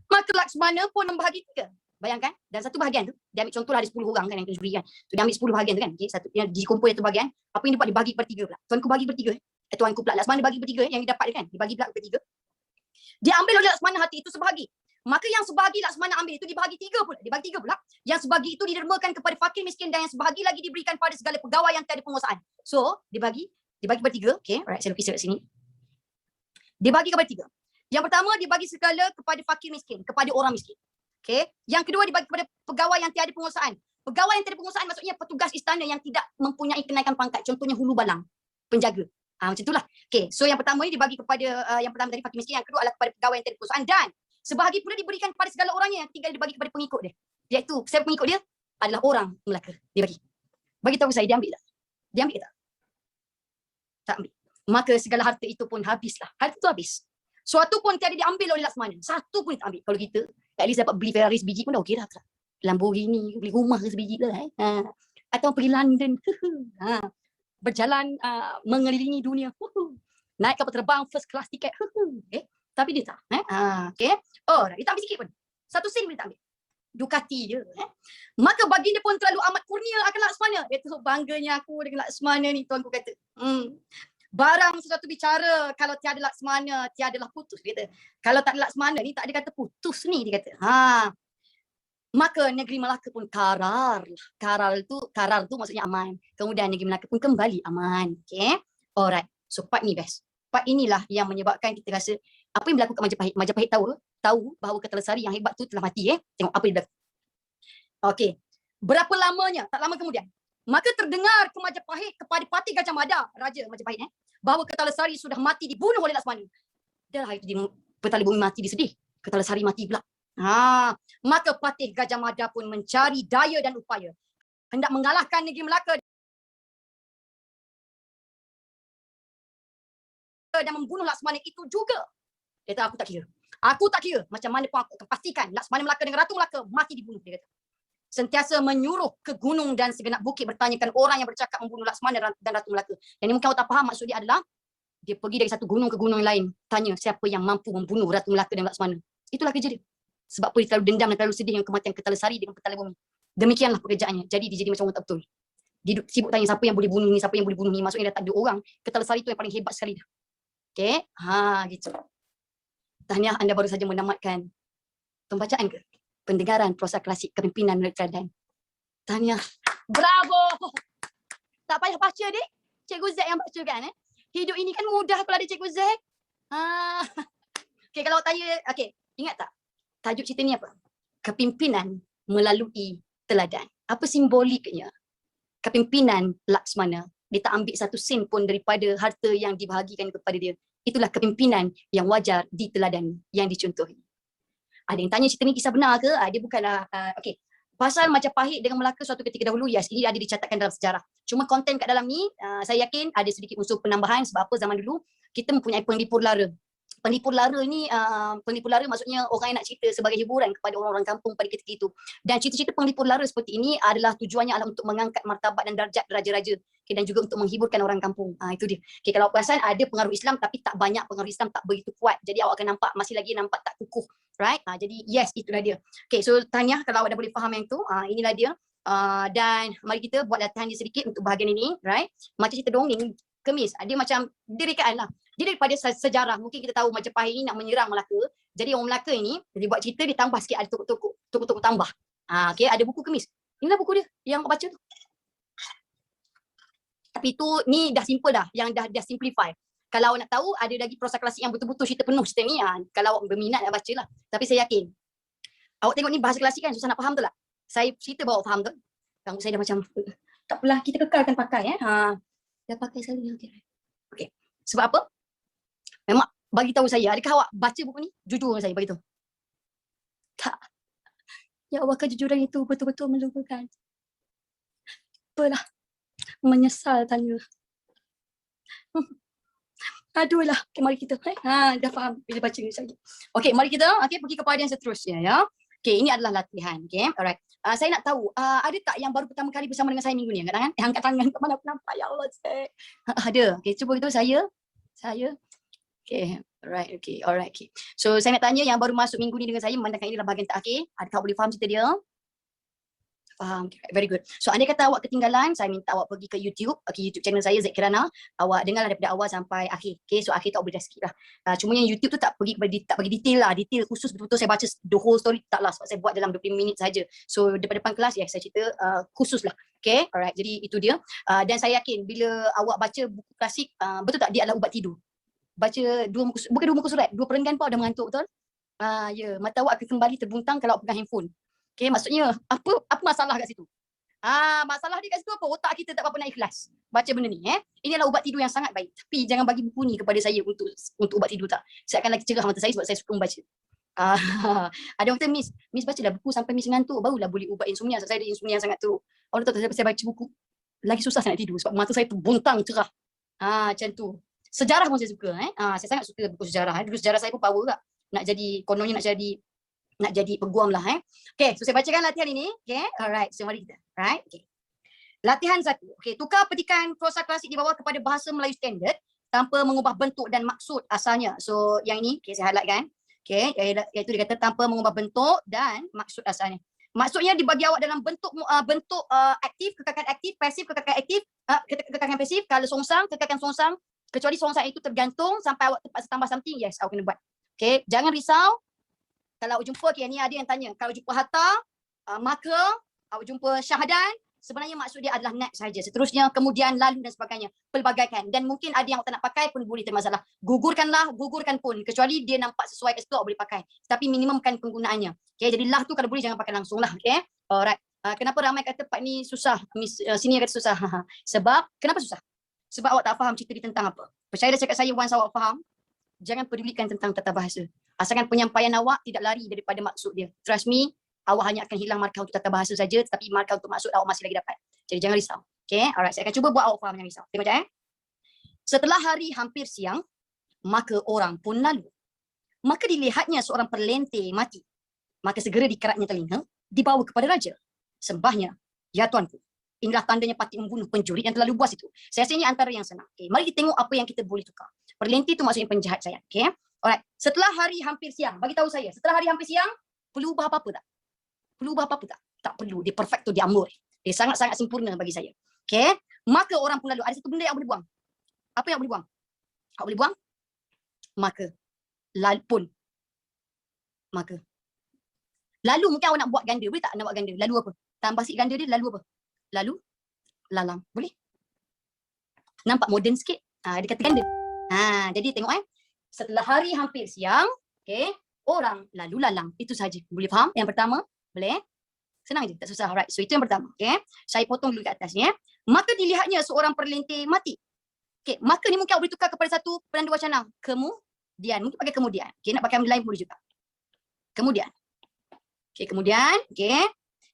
Speaker 2: Maka Laksmana pun membahagi 3. Bayangkan, dan 1 bahagian tu, dia ambil contohlah ada 10 orang kan yang juri kan. So dia ambil 10 bahagian tu kan. Okay, satu yang dikumpul 1 bahagian. Apa yang dapat dibagi per 3 pula. Tuanku bagi per 3. Tuanku pula Laksmana bagi per 3 yang didapat kan. Dibagi pula per 3. Dia ambil oleh Laksmana hati itu sebahagi. Maka yang sebahagi Laksmana ambil itu dibahagi 3 pula. Dibagi 3 pula. Yang sebahagi itu didermakan kepada fakir miskin dan yang sebahagi lagi diberikan pada segala pegawai yang tiada penguasaan. So, dibagi per 3. Okay, alright, saya lukis kat sini. Dibagi kepada 3. Yang pertama dibagi segala kepada fakir miskin, kepada orang miskin. Okay. Yang kedua dibagi kepada pegawai yang tiada penguasaan. Pegawai yang tiada penguasaan maksudnya petugas istana yang tidak mempunyai kenaikan pangkat. Contohnya hulu balang, penjaga. Macam itulah. Okay. So yang pertama ni dibagi kepada yang pertama tadi fakir miskin, yang kedua adalah kepada pegawai yang tiada penguasaan dan sebahagi pula diberikan kepada segala orangnya, yang ketiga dibagi kepada pengikut dia. Iaitu siapa pengikut dia? Adalah orang Melaka. Dia bagi. Bagi tahu saya dia ambil tak? Dia ambil tak? Tak ambil. Maka segala harta itu pun habislah. Harta itu habis. Suatu pun tiada diambil oleh Laksmana. Satu pun tak ambil. Kalau kita at least dapat beli Ferrari sebiji pun dah okey dah. Lamborghini, beli rumah sebiji lah. Atau pergi London. Berjalan mengelilingi dunia. Naik kapal terbang first class tiket. Tapi dia tak. Okay. Dia tak ambil sikit pun. 1 sen boleh tak ambil. Ducati je. Maka baginda pun terlalu amat kurnia akan Laksmana. Itu bangganya aku dengan Laksmana ni, tuanku kata. Barang sesuatu bicara, kalau tiada Laksmana, tiadalah putus. Dia kata. Kalau tak ada Laksmana ni, tak ada kata putus ni, dia kata. Maka negeri Melaka pun karar. Karar tu maksudnya aman. Kemudian negeri Melaka pun kembali aman. Okay. Alright. So part ni best. Part inilah yang menyebabkan kita rasa apa yang berlaku kat Majapahit. Majapahit tahu bahawa Kertajasari yang hebat tu telah mati. Tengok apa yang berlaku. Okey. Berapa lamanya? Tak lama kemudian. Maka terdengar ke Majapahit kepada Patih Gajah Mada, Raja Majapahit, bahawa Kertajasari sudah mati dibunuh oleh Laksmana. Dah hari itu petala bumi mati disedih. Kertajasari mati pula. Maka Patih Gajah Mada pun mencari daya dan upaya hendak mengalahkan negeri Melaka dan membunuh Laksmana itu juga. Dia kata, aku tak kira. Aku tak kira. Macam mana pun aku akan pastikan Laksmana Melaka dengan Ratu Melaka mati dibunuh. Dia kata. Sentiasa menyuruh ke gunung dan segenap bukit bertanyakan orang yang bercakap membunuh Laksmana dan Ratu Melaka. Yang ini mungkin awak tak faham maksud dia adalah Dia pergi dari satu gunung ke gunung lain, tanya siapa yang mampu membunuh Ratu Melaka dan Laksmana. Itulah kerja dia. Sebab apa dia terlalu dendam dan terlalu sedih dengan kematian Kertalasari dengan Petala Bumi. Demikianlah pekerjaannya. Jadi dia jadi macam orang tak betul. Dia sibuk tanya siapa yang boleh bunuh ni, siapa yang boleh bunuh ni. Maksudnya dia tak ada orang. Kertalasari tu yang paling hebat sekali dah. Okay, gitu. Tahniah, anda baru saja menamatkan pembacaan ke pendengaran prosa klasik kepimpinan melalui teladan. Tahniah. Bravo. Tak payah baca, dek. Cikgu Zack yang baca kan. Hidup ini kan mudah kalau ada Cikgu Zack. Okay, kalau tanya, okay, ingat tak? Tajuk cerita ni apa? Kepimpinan melalui teladan. Apa simboliknya? Kepimpinan Laksmana, dia tak ambil satu sen pun daripada harta yang dibahagikan kepada dia. Itulah kepimpinan yang wajar diteladani, yang dicontohi. Ada yang tanya cerita ni kisah benar ke? Dia bukanlah, okay. Pasal Majapahit dengan Melaka suatu ketika dahulu, yes, ini ada dicatatkan dalam sejarah. Cuma konten kat dalam ni, saya yakin ada sedikit unsur penambahan sebab apa zaman dulu kita mempunyai penglipur lara. Penglipur lara ni, penglipur lara maksudnya orang yang nak cerita sebagai hiburan kepada orang-orang kampung pada ketika itu. Dan cerita-cerita penglipur lara seperti ini adalah tujuannya adalah untuk mengangkat martabat dan darjat raja-raja. Okay, dan juga untuk menghiburkan orang kampung. Itu dia. Okay, kalau perasan ada pengaruh Islam tapi tak banyak, pengaruh Islam tak begitu kuat. Jadi awak akan nampak masih lagi nampak tak kukuh. Right? Jadi yes, itulah dia. Okay, so tahniah kalau awak dah boleh faham yang tu. Inilah dia. Dan mari kita buat latihan dia sedikit untuk bahagian ini. Right? Macam cerita dongeng, Kemis. Dia macam dirikaan lah. Dia daripada sejarah. Mungkin kita tahu Majapahit ini nak menyerang Melaka. Jadi orang Melaka ini, dia buat cerita, dia tambah sikit ada tokok-tokok tambah. Okay, ada buku Kemis. Inilah buku dia yang awak baca tu. Tapi tu ni dah simple dah, yang dah simplify. Kalau awak nak tahu, ada lagi prosa klasik yang betul-betul cerita penuh cerita ni. Kalau awak berminat nak baca lah. Tapi saya yakin, awak tengok ni bahasa klasik kan, susah nak faham tu lah. Saya cerita bawa faham tu. Rambut saya dah macam, tak apalah, kita kekalkan pakai. Dah pakai sekali. Okay. Sebab apa? Memang bagi tahu saya, adakah awak baca buku ni? Jujur dengan saya, bagi tahu. Tak. Ya Allah, kejujuran itu betul-betul melupakan. Apalah. Menyesal tanya. Aduh lah. Okay, mari kita. Dah faham bila baca ni saja. Okay, mari kita pergi kepada yang seterusnya. Ya. Okay, ini adalah latihan. Okay, alright. Saya nak tahu, ada tak yang baru pertama kali bersama dengan saya minggu ni? Angkat tangan. Angkat tangan. Ke mana aku nampak? Ya Allah. Ada. Okay, cuba itu saya. Okay, alright. Okay, alright. Okay. So, saya nak tanya yang baru masuk minggu ni dengan saya, memandangkan ini adalah bahagian terakhir. Adakah boleh faham cerita dia? Faham, okay, very good. So andai kata awak ketinggalan, saya minta awak pergi ke YouTube, YouTube channel saya Zack Kirana. Awak dengarlah daripada awal sampai akhir. Okay, so akhir tak boleh dah skip lah. Cuma yang YouTube tu tak bagi detail lah, detail khusus betul-betul saya baca the whole story tak lah, sebab saya buat dalam 20 minit saja. So depan kelas saya cerita khusus lah. Okay, alright. Jadi itu dia. Dan saya yakin bila awak baca buku klasik, betul tak dia adalah ubat tidur. Baca bukan 2 muka surat, 2 perenggan pun dah mengantuk, betul? Ya, mata awak akan kembali terbuntang kalau awak pegang handphone. Okay, maksudnya apa masalah kat situ? Masalah dia kat situ apa? Otak kita tak apa nak ikhlas baca benda ni. Ini adalah ubat tidur yang sangat baik. Tapi jangan bagi buku ni kepada saya untuk ubat tidur tak. Saya akan lagi cerah mata saya sebab saya suka membaca. Ada orang kata, Miss bacalah buku sampai Miss ngantuk, barulah boleh ubat insomnia. Saya ada insomnia sangat teruk. Orang tahu saya baca buku, lagi susah saya nak tidur sebab mata saya tu buntang cerah. Macam tu. Sejarah pun saya suka. Saya sangat suka buku sejarah. Dulu sejarah saya pun power tak. Kononnya nak jadi peguam lah. Okay, so saya bacakan latihan ini. Okay, alright. So mari kita. Right, okay. Latihan 1. Okay, tukar petikan prosa klasik di bawah kepada bahasa Melayu standard tanpa mengubah bentuk dan maksud asalnya. So yang ini, okay, saya highlightkan. Okay, iaitu dia kata tanpa mengubah bentuk dan maksud asalnya. Maksudnya dibagi awak dalam bentuk aktif, kekakan aktif, pasif, kekakan aktif, kekakan pasif. Kalau songsang, kekakan songsang. Kecuali songsang itu tergantung sampai awak terpaksa tambah something, yes, awak kena buat. Okay, jangan risau. Kalau awak jumpa, ni ada yang tanya, kalau jumpa Hatta, maka awak jumpa Syahdan, sebenarnya maksud dia adalah next saja. Seterusnya, kemudian lalu dan sebagainya. Pelbagaikan. Dan mungkin ada yang awak tak nak pakai pun boleh, tak masalah. Gugurkan pun. Kecuali dia nampak sesuai kat situ, awak boleh pakai. Tapi minimumkan penggunaannya. Okay, jadi lah tu kalau boleh jangan pakai langsung lah. Okay, alright. Kenapa ramai kata part ni susah? Sini kata susah. Sebab, kenapa susah? Sebab awak tak faham cerita dia tentang apa. Percaya dah cakap saya, once awak faham, jangan pedulikan tentang tata bahasa. Asalkan penyampaian awak tidak lari daripada maksud dia. Trust me, awak hanya akan hilang markah untuk tata bahasa saja, tetapi markah untuk maksud awak masih lagi dapat. Jadi jangan risau. Okay, alright. Saya akan cuba buat awak faham, jangan risau. Tengok macam Setelah hari hampir siang, maka orang pun lalu. Maka dilihatnya seorang perlente mati. Maka segera dikeratnya telinga, dibawa kepada raja. Sembahnya, ya tuanku, inilah tandanya Patih membunuh pencuri yang terlalu buas itu. Saya rasa ini antara yang senang. Okay, mari kita tengok apa yang kita boleh tukar. Perlente tu maksudnya penjahat sayang. Okay. Alright. Setelah hari hampir siang, bagi tahu saya, setelah hari hampir siang, perlu ubah apa-apa tak? Perlu ubah apa-apa tak? Tak perlu. Dia perfecto, dia amor. Dia sangat-sangat sempurna bagi saya. Okay. Maka orang pun lalu, ada satu benda yang boleh buang. Apa yang boleh buang? Awak boleh buang? Maka. Lalu pun. Maka. Lalu mungkin awak nak buat ganda. Boleh tak nak buat ganda? Lalu apa? Tambah sikit ganda dia, lalu apa? Lalu lalang. Boleh? Nampak moden sikit? Dia kata ganda. Jadi tengok setelah hari hampir siang, okay, orang lalu lalang. Itu saja. Boleh faham? Yang pertama, boleh? Senang je, tak susah. Alright. So itu yang pertama. Okay. Saya potong dulu kat atas ni. Maka dilihatnya seorang perlente mati. Okay. Maka ni mungkin awak boleh tukar kepada satu penanda wacana. Kemudian. Mungkin pakai kemudian. Okay. Nak pakai lain boleh juga. Kemudian. Okay. Kemudian. Okay.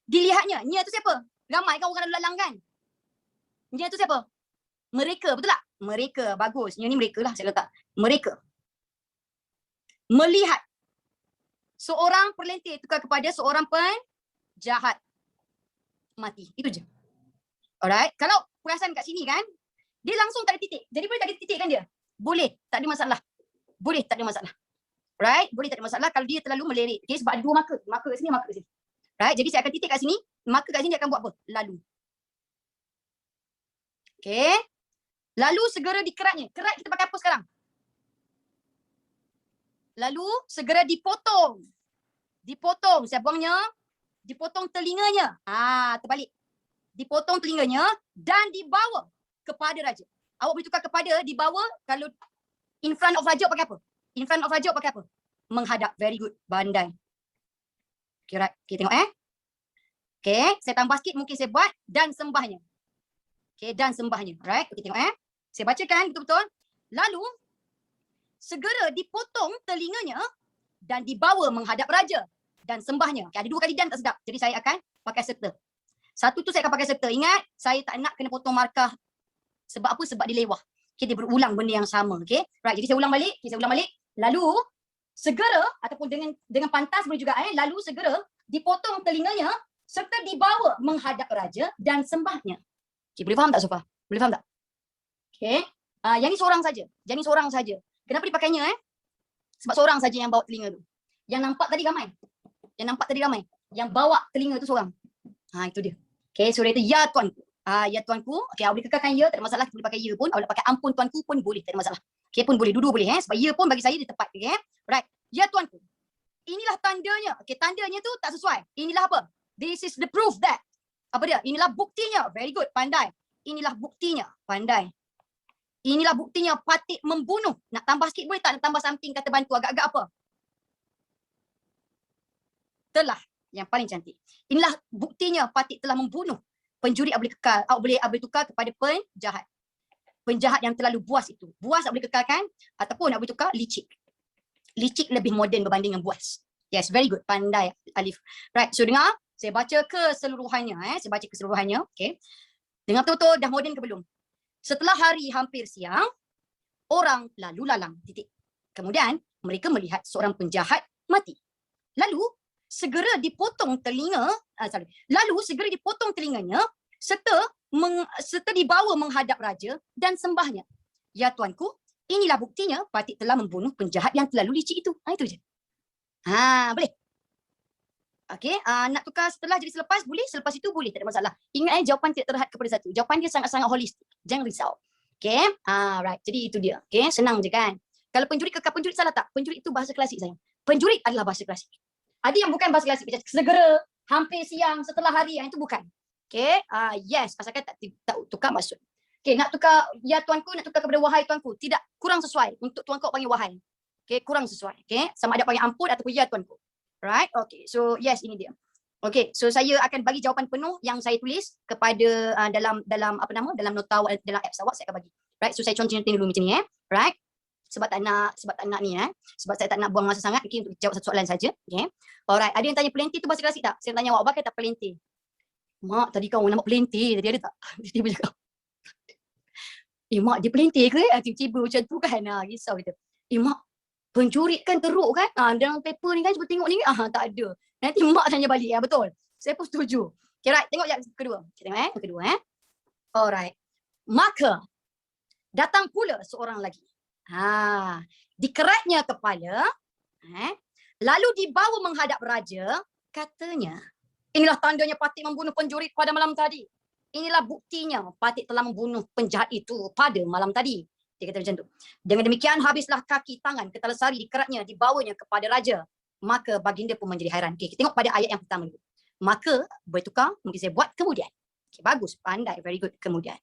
Speaker 2: Dilihatnya. Nya tu siapa? Ramai kan orang lalu lalang kan? Nya tu siapa? Mereka. Betul tak? Mereka. Bagus. Nya ni mereka lah saya letak. Mereka. Melihat. Seorang perlente tukar kepada seorang penjahat mati. Itu je. Alright. Kalau perasan kat sini kan, dia langsung tak ada titik. Jadi boleh tak ada titik kan dia? Boleh. Tak ada masalah. Boleh tak ada masalah. Right? Boleh tak ada masalah kalau dia terlalu melirik. Okay? Sebab ada dua marker. Marker kat sini, marker kat sini. Right? Jadi saya akan titik kat sini. Marker kat sini dia akan buat apa? Lalu. Okay. Lalu segera dikeratnya. Kerat kita pakai apa sekarang? Lalu segera dipotong. Dipotong. Saya buangnya. Dipotong telinganya. Terbalik. Dipotong telinganya dan dibawa kepada raja. Awak boleh tukar kepada dibawa kalau in front of raja pakai apa? In front of raja pakai apa? Menghadap. Very good. Bandai. Okay, right. Okay, tengok Okay, saya tambah sikit mungkin saya buat dan sembahnya. Okay, dan sembahnya. Right. Okay, tengok Saya bacakan betul-betul. Lalu segera dipotong telinganya dan dibawa menghadap raja dan sembahnya. Okay, ada dua kali dan tak sedap. Jadi saya akan pakai serta. Satu tu saya akan pakai serta. Ingat, saya tak nak kena potong markah. Sebab apa? Sebab dia lewah. Okay, dia berulang benda yang sama. Okay. Right, jadi saya ulang balik. Okay, saya ulang balik. Lalu segera ataupun dengan pantas boleh juga lalu segera dipotong telinganya serta dibawa menghadap raja dan sembahnya. Okay, boleh faham tak Sofa? Boleh faham tak? Okay. Yang ni seorang saja. Yang ni seorang saja. Kenapa dipakainya Sebab seorang saja yang bawa telinga tu. Yang nampak tadi ramai. Yang nampak tadi ramai. Yang bawa telinga tu seorang. Itu dia. Okay, so dia kata ya tuanku. Ya tuanku. Okay, awak boleh kekalkan ya, tak ada masalah. Boleh pakai ya pun. Awak boleh pakai ampun tuanku pun boleh, tak ada masalah. Okay, pun boleh. Dua-dua boleh. Sebab ya pun bagi saya dia tepat. Okay. Right. Ya tuanku. Inilah tandanya. Okay, tandanya tu tak sesuai. Inilah apa? This is the proof that. Apa dia? Inilah buktinya. Very good. Pandai. Inilah buktinya. Pandai. Inilah buktinya Patik membunuh. Nak tambah sikit boleh tak? Nak tambah something kata bantu agak-agak apa? Telah. Yang paling cantik. Inilah buktinya Patik telah membunuh. Penjuri boleh kekal. Awak boleh tukar kepada penjahat. Penjahat yang terlalu buas itu. Buas awak boleh kekalkan. Ataupun awak boleh tukar licik. Licik lebih moden berbanding dengan buas. Yes, very good. Pandai, Alif. Right, so dengar. Saya baca keseluruhannya. Saya baca keseluruhannya. Okay. Dengar betul-betul dah moden ke belum? Setelah hari hampir siang, orang lalu lalang. Titik. Kemudian, mereka melihat seorang penjahat mati. Lalu, segera dipotong telinganya serta dibawa menghadap raja dan sembahnya. Ya tuanku, inilah buktinya Patik telah membunuh penjahat yang terlalu licik itu. Itu je. Boleh. Okey, nak tukar setelah jadi selepas boleh, selepas itu boleh, tak ada masalah. Ingat jawapan tidak terhad kepada satu. Jawapan dia sangat-sangat holistik. Jangan risau. Okey, right. Jadi itu dia. Okey, senang je kan. Kalau penjuri kekal penjuri salah tak? Penjuri itu bahasa klasik sayang. Penjuri adalah bahasa klasik. Ada yang bukan bahasa klasik macam segera, hampir siang, setelah hari, itu bukan. Okey, yes, asalkan tak tukar maksud. Okey, nak tukar ya tuanku, nak tukar kepada wahai tuanku. Tidak, kurang sesuai untuk tuanku panggil wahai. Okey, kurang sesuai. Okey, sama ada panggil ampun ataupun ya tuanku. Right? Okay. So yes, ini dia. Okay. So saya akan bagi jawapan penuh yang saya tulis kepada dalam dalam nota dalam apps awak saya akan bagi. Right? So saya contoh-contoh dulu macam ni Right? Sebab tak nak ni Sebab saya tak nak buang masa sangat untuk jawab satu soalan saja. Okay. Alright. Ada yang tanya pelenti tu bahasa klasik tak? Saya tanya awak pakai tak pelenti? Mak, tadi kau nampak pelenti tadi ada tak? Tiba-tiba cakap. Mak dia pelenti ke? Tiba-tiba macam tu kan. Risau kita. Mak, pencuri kan teruk kan? Dalam paper ni kan cuba tengok ni. Tak ada. Nanti mak tanya balik. Betul. Saya pun setuju. Okay, right. Tengok yang kedua. Kita tengok yang kedua. Alright. Maka datang pula seorang lagi. Dikeratnya kepala, lalu dibawa menghadap raja, katanya. Inilah tandanya Patik membunuh penjurit pada malam tadi. Inilah buktinya Patik telah membunuh penjahat itu pada malam tadi. Dia kata macam tu. Dengan demikian habislah kaki tangan Kertalasari dikeratnya, dibawanya kepada raja. Maka baginda pun menjadi hairan. Okay, kita tengok pada ayat yang pertama dulu. Maka bertukar, mungkin saya buat kemudian. Okay, bagus, pandai, very good. Kemudian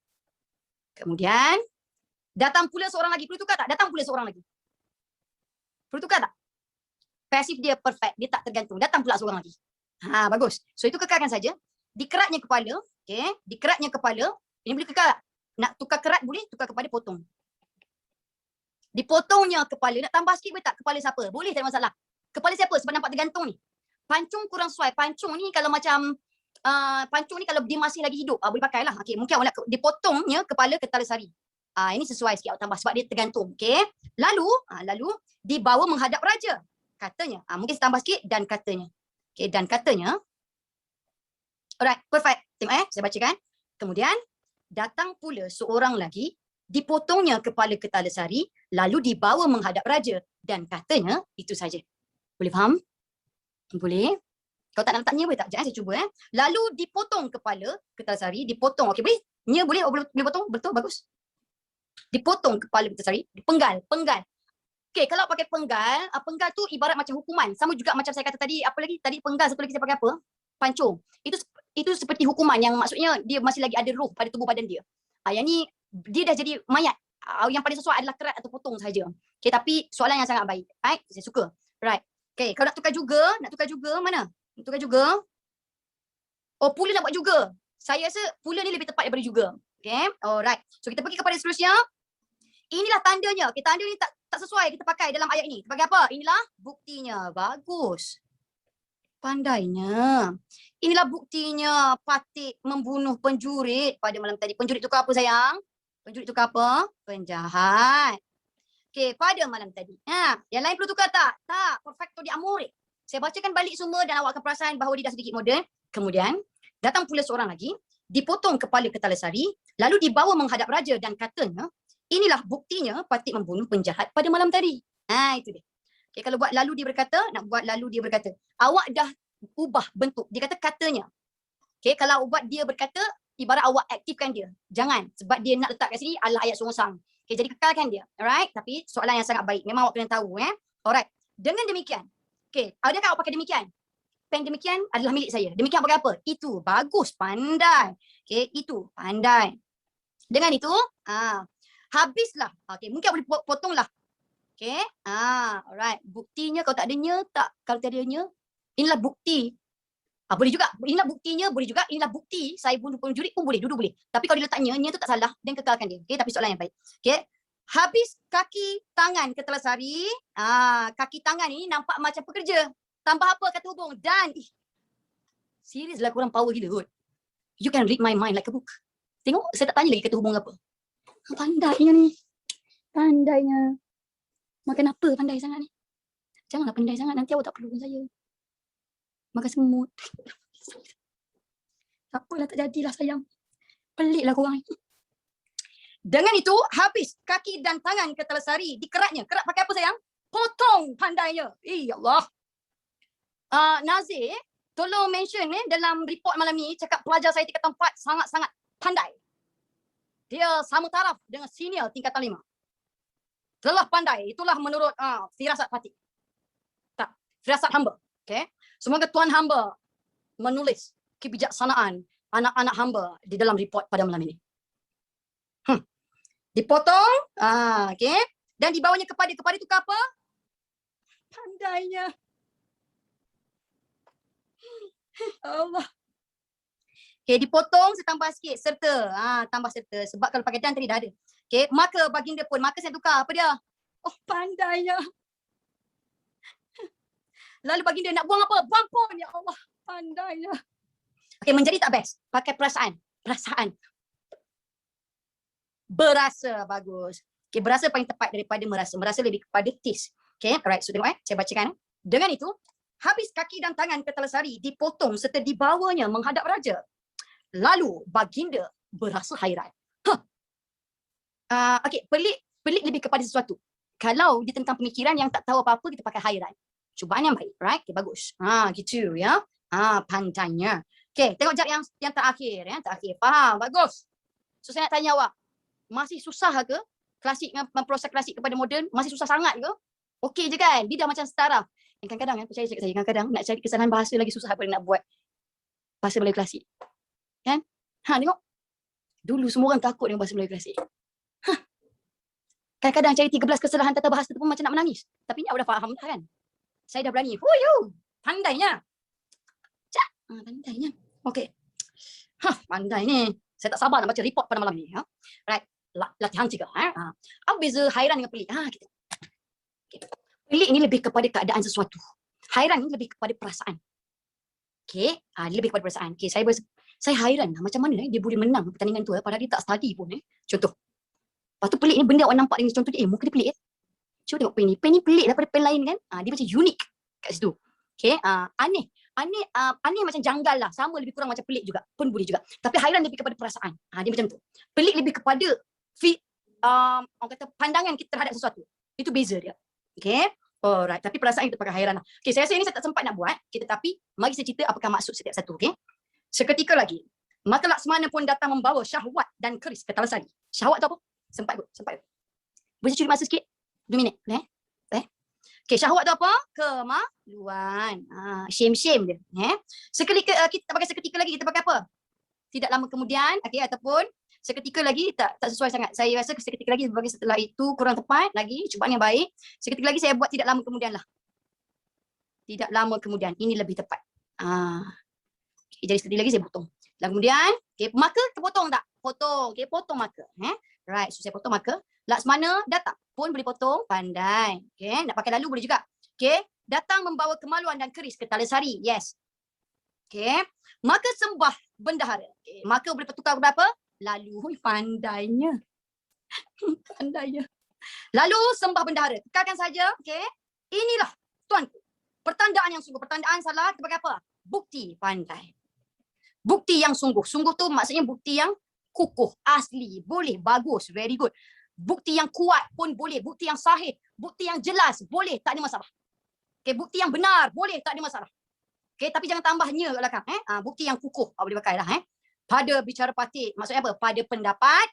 Speaker 2: datang pula seorang lagi. Perlu tukar tak? Datang pula seorang lagi. Perlu tukar tak? Pasif dia perfect, dia tak tergantung. Datang pula seorang lagi. Bagus. So itu kekalkan saja. Dikeratnya kepala, okey, dikeratnya kepala, ini boleh kekal tak? Nak tukar kerat boleh, tukar kepala potong. Dipotongnya kepala, nak tambah sikit boleh tak? Kepala siapa? Boleh, tak ada masalah. Kepala siapa? Sebab nampak tergantung ni. Pancung kurang sesuai. Pancung ni kalau macam pancung ni kalau dia masih lagi hidup, boleh pakai lah. Okey, mungkin awak nak dipotongnya kepala Kertalasari. Ini sesuai sikit awak tambah sebab dia tergantung. Okey. Lalu dibawa menghadap raja. Katanya. Mungkin saya tambah sikit dan katanya. Okay, dan katanya. Alright, perfect. Tengok saya bacakan. Kemudian datang pula seorang lagi, dipotongnya kepala Kertalasari, lalu dibawa menghadap raja dan katanya, itu saja. Boleh faham? Boleh? Kalau tak nak letaknya boleh tak? Sekejap saya cuba. Lalu dipotong kepala Kertalasari, dipotong. Okey, boleh? Nya boleh? Boleh potong? Betul, bagus. Dipotong kepala Kertalasari, penggal. Okey, kalau pakai penggal tu ibarat macam hukuman. Sama juga macam saya kata tadi, apa lagi? Tadi penggal, satu lagi saya pakai apa? Pancung. Itu seperti hukuman yang maksudnya dia masih lagi ada roh pada tubuh badan dia. Yang ni dia dah jadi mayat. Yang paling sesuai adalah kerat atau potong saja. Okey, tapi soalan yang sangat baik. Right? Saya suka. Right. Okey, kalau nak tukar juga mana? Nak tukar juga. Oh, pula nak buat juga. Saya rasa pula ni lebih tepat daripada juga. Okey. Alright. So kita pergi kepada seterusnya. Inilah tandanya. Okay, tanda ni tak sesuai kita pakai dalam ayat ini. Sebagai apa? Inilah buktinya. Bagus. Pandainya. Inilah buktinya Patik membunuh penjurit pada malam tadi. Penjurit tukar apa sayang? Penjurit tukar apa? Penjahat. Okey, pada malam tadi. Yang lain perlu tukar tak? Tak. Perfecto di amore. Saya bacakan balik semua dan awak akan perasan bahawa dia dah sedikit moden. Kemudian, datang pula seorang lagi. Dipotong kepala Kertalasari. Lalu dibawa menghadap raja dan katanya, inilah buktinya Patik membunuh penjahat pada malam tadi. Itu dia. Okay, kalau buat lalu dia berkata, nak buat lalu dia berkata. Awak dah ubah bentuk. Dia kata katanya. Okay, kalau buat dia berkata, ibarat awak aktifkan dia. Jangan. Sebab dia nak letak kat sini adalah ayat sungsang. Okay, jadi kekalkan dia. Alright. Tapi soalan yang sangat baik. Memang awak kena tahu. Alright. Dengan demikian. Okay, adakah awak pakai demikian? Pen demikian adalah milik saya. Demikian pakai apa? Itu. Bagus. Pandai. Okay, itu. Pandai. Dengan itu, habislah. Okay, mungkin boleh potonglah. Okay. Alright. Buktinya kalau tak adanya, tak. Kalau tak adanya, inilah bukti. Boleh juga. Inilah buktinya, boleh juga. Inilah bukti saya bunuh penjurit pun boleh. Duduk boleh. Tapi kalau dia letaknya, nya tu tak salah. Dan kekalkan dia. Okay. Tapi soalan yang baik. Okay. Habis kaki tangan Kertalasari. Kaki tangan ni nampak macam pekerja. Tambah apa kata hubung? Dan. Serius lah korang power gila kot. You can read my mind like a book. Tengok, saya tak tanya lagi kata hubung apa. Pandainya ni. Pandainya. Makan apa pandai sangat ni? Janganlah pandai sangat. Nanti awak tak perlukan saya. Makan semut. Tak apalah, tak jadilah sayang. Peliklah korang ni. Dengan itu, habis kaki dan tangan Kertalasari dikeratnya. Kerat pakai apa sayang? Potong pandainya. Ya Allah. Nazir, tolong mention dalam report malam ni, cakap pelajar saya tingkatan 4 sangat-sangat pandai. Dia sama taraf dengan senior tingkatan 5. Telah pandai. Itulah menurut firasat Patik. Tak, firasat hamba. Okay. Semoga Tuan hamba menulis kebijaksanaan anak-anak hamba di dalam report pada malam ini. Dipotong. Okay. Dan dibawanya kepada itu ke apa? Pandainya. Allah. Okay, dipotong setambah sikit. Serta. Tambah serta. Sebab kalau pakai dan tadi dah ada. Okay, maka baginda pun, maka saya tukar. Apa dia? Oh, pandainya. Lalu baginda nak buang apa? Buang pun. Ya Allah, pandainya. Okay, menjadi tak best. Pakai perasaan. Perasaan. Berasa, bagus. Okay, berasa paling tepat daripada merasa. Merasa lebih kepada taste. Okay, alright. So tengok saya bacakan. Dengan itu, habis kaki dan tangan Kertalasari dipotong serta dibawanya menghadap raja. Lalu baginda berasa hairan. Okey, pelik lebih kepada sesuatu. Kalau dia tentang pemikiran yang tak tahu apa-apa, kita pakai hairan. Cubaan yang baik, right? Okay, bagus. Gitu ya. Pandainya. Okay, tengok jap yang terakhir. Terakhir. Faham? Bagus. So, saya nak tanya awak. Masih susah ke klasik dengan memproses klasik kepada moden? Masih susah sangat ke? Okey je kan? Dia dah macam setara. Kadang-kadang percaya cakap saya, kadang-kadang nak cari kesalahan bahasa lagi susah daripada nak buat bahasa Melayu klasik. Kan? Tengok. Dulu semua orang takut dengan bahasa Melayu klasik. Kadang-kadang cari 13 kesalahan tata bahasa tu pun macam nak menangis. Tapi ni awak dah faham kan? Saya dah berani. Pandainya. Pandainya. Okey. Pandai ni. Saya tak sabar nak baca report pada malam ni. Right. Latihan 3. Apa beza hairan dengan pelik? Kita. Okay. Pelik ni lebih kepada keadaan sesuatu. Hairan ni lebih kepada perasaan. Okay. Dia lebih kepada perasaan. Okay. Saya hairan lah. Macam mana dia boleh menang pertandingan tu padahal dia tak study pun. Contoh. Lepas tu pelik ni benda awak nampak ni. Contoh dia, muka dia pelik. Cuba tengok pen ni. Pen ni pelik daripada pen lain kan. Dia macam unik kat situ. Okay. Aneh macam janggal lah. Sama lebih kurang macam pelik juga. Pun boleh juga. Tapi hairan lebih kepada perasaan. Dia macam tu. Pelik lebih kepada orang kata pandangan kita terhadap sesuatu. Itu beza dia. Okay. Alright. Tapi perasaan kita pakai hairan lah. Okay. Saya rasa ini saya tak sempat nak buat. Okay, tetapi mari saya cerita apakah maksud setiap satu. Okay. Seketika lagi. Maka Laksmana pun datang membawa syahwat dan keris ke Talasari. Syahwat tu apa? Sempat kot. Boleh curi masa sikit? 2 minit. Okay, syahwat tu apa? Kemaluan. Shame dia. Kita tak pakai seketika lagi, kita pakai apa? Tidak lama kemudian, okay, ataupun seketika lagi tak sesuai sangat. Saya rasa seketika lagi sebagai setelah itu kurang tepat lagi, cubaan yang baik. Seketika lagi saya buat tidak lama kemudian lah. Tidak lama kemudian. Ini lebih tepat. Okay, jadi seketika lagi saya potong. Dan kemudian, okay, maka terpotong tak? Potong. Okay, potong maka. Right, so saya potong maka. Laksmana datang pun boleh potong, pandai. Okay, nak pakai lalu boleh juga. Okay, datang membawa kemaluan dan keris ke Talasari. Yes. Okay, maka sembah bendahara. Okay, maka boleh bertukar berapa? Lalu, pandainya. Pandainya. Lalu sembah bendahara. Tekankan saja. Okay, inilah tuanku. Pertandaan yang sungguh. Pertandaan salah, kita pakai apa? Bukti pandai. Bukti yang sungguh. Sungguh tu maksudnya bukti yang kukuh, asli, boleh, bagus, very good. Bukti yang kuat pun boleh, bukti yang sahih, bukti yang jelas, boleh, tak ada masalah. Okay, bukti yang benar, boleh, tak ada masalah. Okay, tapi jangan tambahnya kat belakang. Bukti yang kukuh, boleh pakai lah. Pada bicara patik, maksudnya apa? Pada pendapat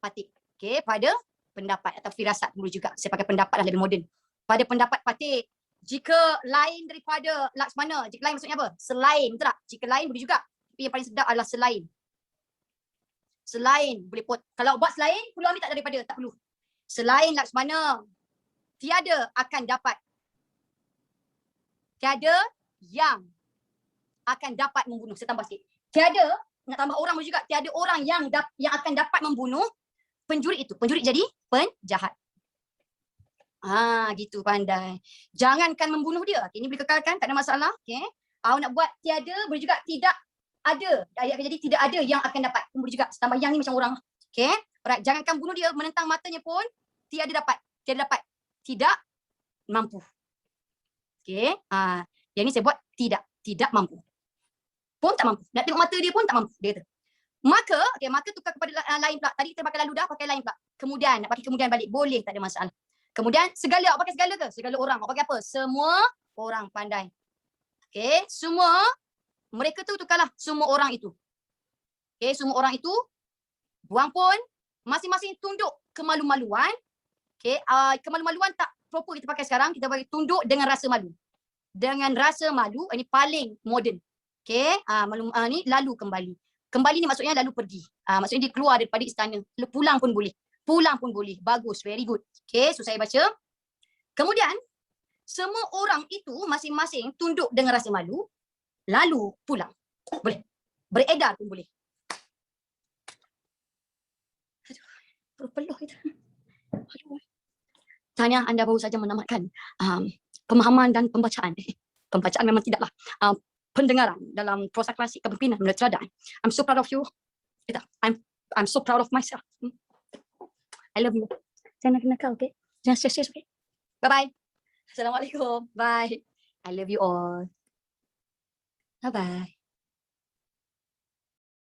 Speaker 2: patik. Okay, pada pendapat atau firasat boleh juga. Saya pakai pendapat lah lebih moden. Pada pendapat patik, jika lain daripada Laksmana, jika lain maksudnya apa? Selain, betul tak? Jika lain boleh juga. Tapi yang paling sedap adalah selain. Selain boleh kalau buat selain perlu ambil tak daripada, tak perlu. Selain Laksmana tiada akan dapat. Tiada yang akan dapat membunuh. Saya tambah sikit. Tiada, nak tambah orang juga. Tiada orang yang akan dapat membunuh penjuri itu. Penjuri jadi penjahat. Gitu pandai. Jangankan membunuh dia. Okay, ini boleh kekalkan, tak ada masalah. Okay. Nak buat tiada, boleh juga tidak ada. Ayat akan jadi tidak ada yang akan dapat. Boleh juga. Tambah yang ni macam orang. Okay. Alright. Jangankan bunuh dia, menentang matanya pun tiada dapat. Tiada dapat. Tidak mampu. Okay. Yang ni saya buat tidak. Tidak mampu. Pun tak mampu. Nak tengok mata dia pun tak mampu. Dia kata. Maka tukar kepada lain pula. Tadi kita pakai lalu dah, pakai lain pula. Kemudian, nak pakai kemudian balik. Boleh, tak ada masalah. Kemudian, segala. Awak pakai segala ke? Segala orang. Awak pakai apa? Semua orang pandai. Okay. Semua. Mereka tu tukarlah semua orang itu. Okay, semua orang itu buang pun masing-masing tunduk kemalu-maluan. Okay, kemalu-maluan tak proper kita pakai sekarang. Kita pakai tunduk dengan rasa malu. Dengan rasa malu, ini paling moden. Okay, ni lalu kembali. Kembali ni maksudnya lalu pergi. Maksudnya dia keluar daripada istana. Pulang pun boleh. Pulang pun boleh. Bagus, very good. Okay, so saya baca. Kemudian, semua orang itu masing-masing tunduk dengan rasa malu. Lalu pulang. Boleh. Beredar pun boleh. Aduh, peluh kita. Tanya anda baru saja menamatkan pemahaman dan pembacaan. Pembacaan memang tidaklah. Pendengaran dalam prosa klasik kepemimpinan meneradaan. I'm so proud of you. I'm so proud of myself. I love you. Jangan nakal, okay? Jangan stress, okay? Bye-bye. Assalamualaikum. Bye. I love you all. Bye-bye.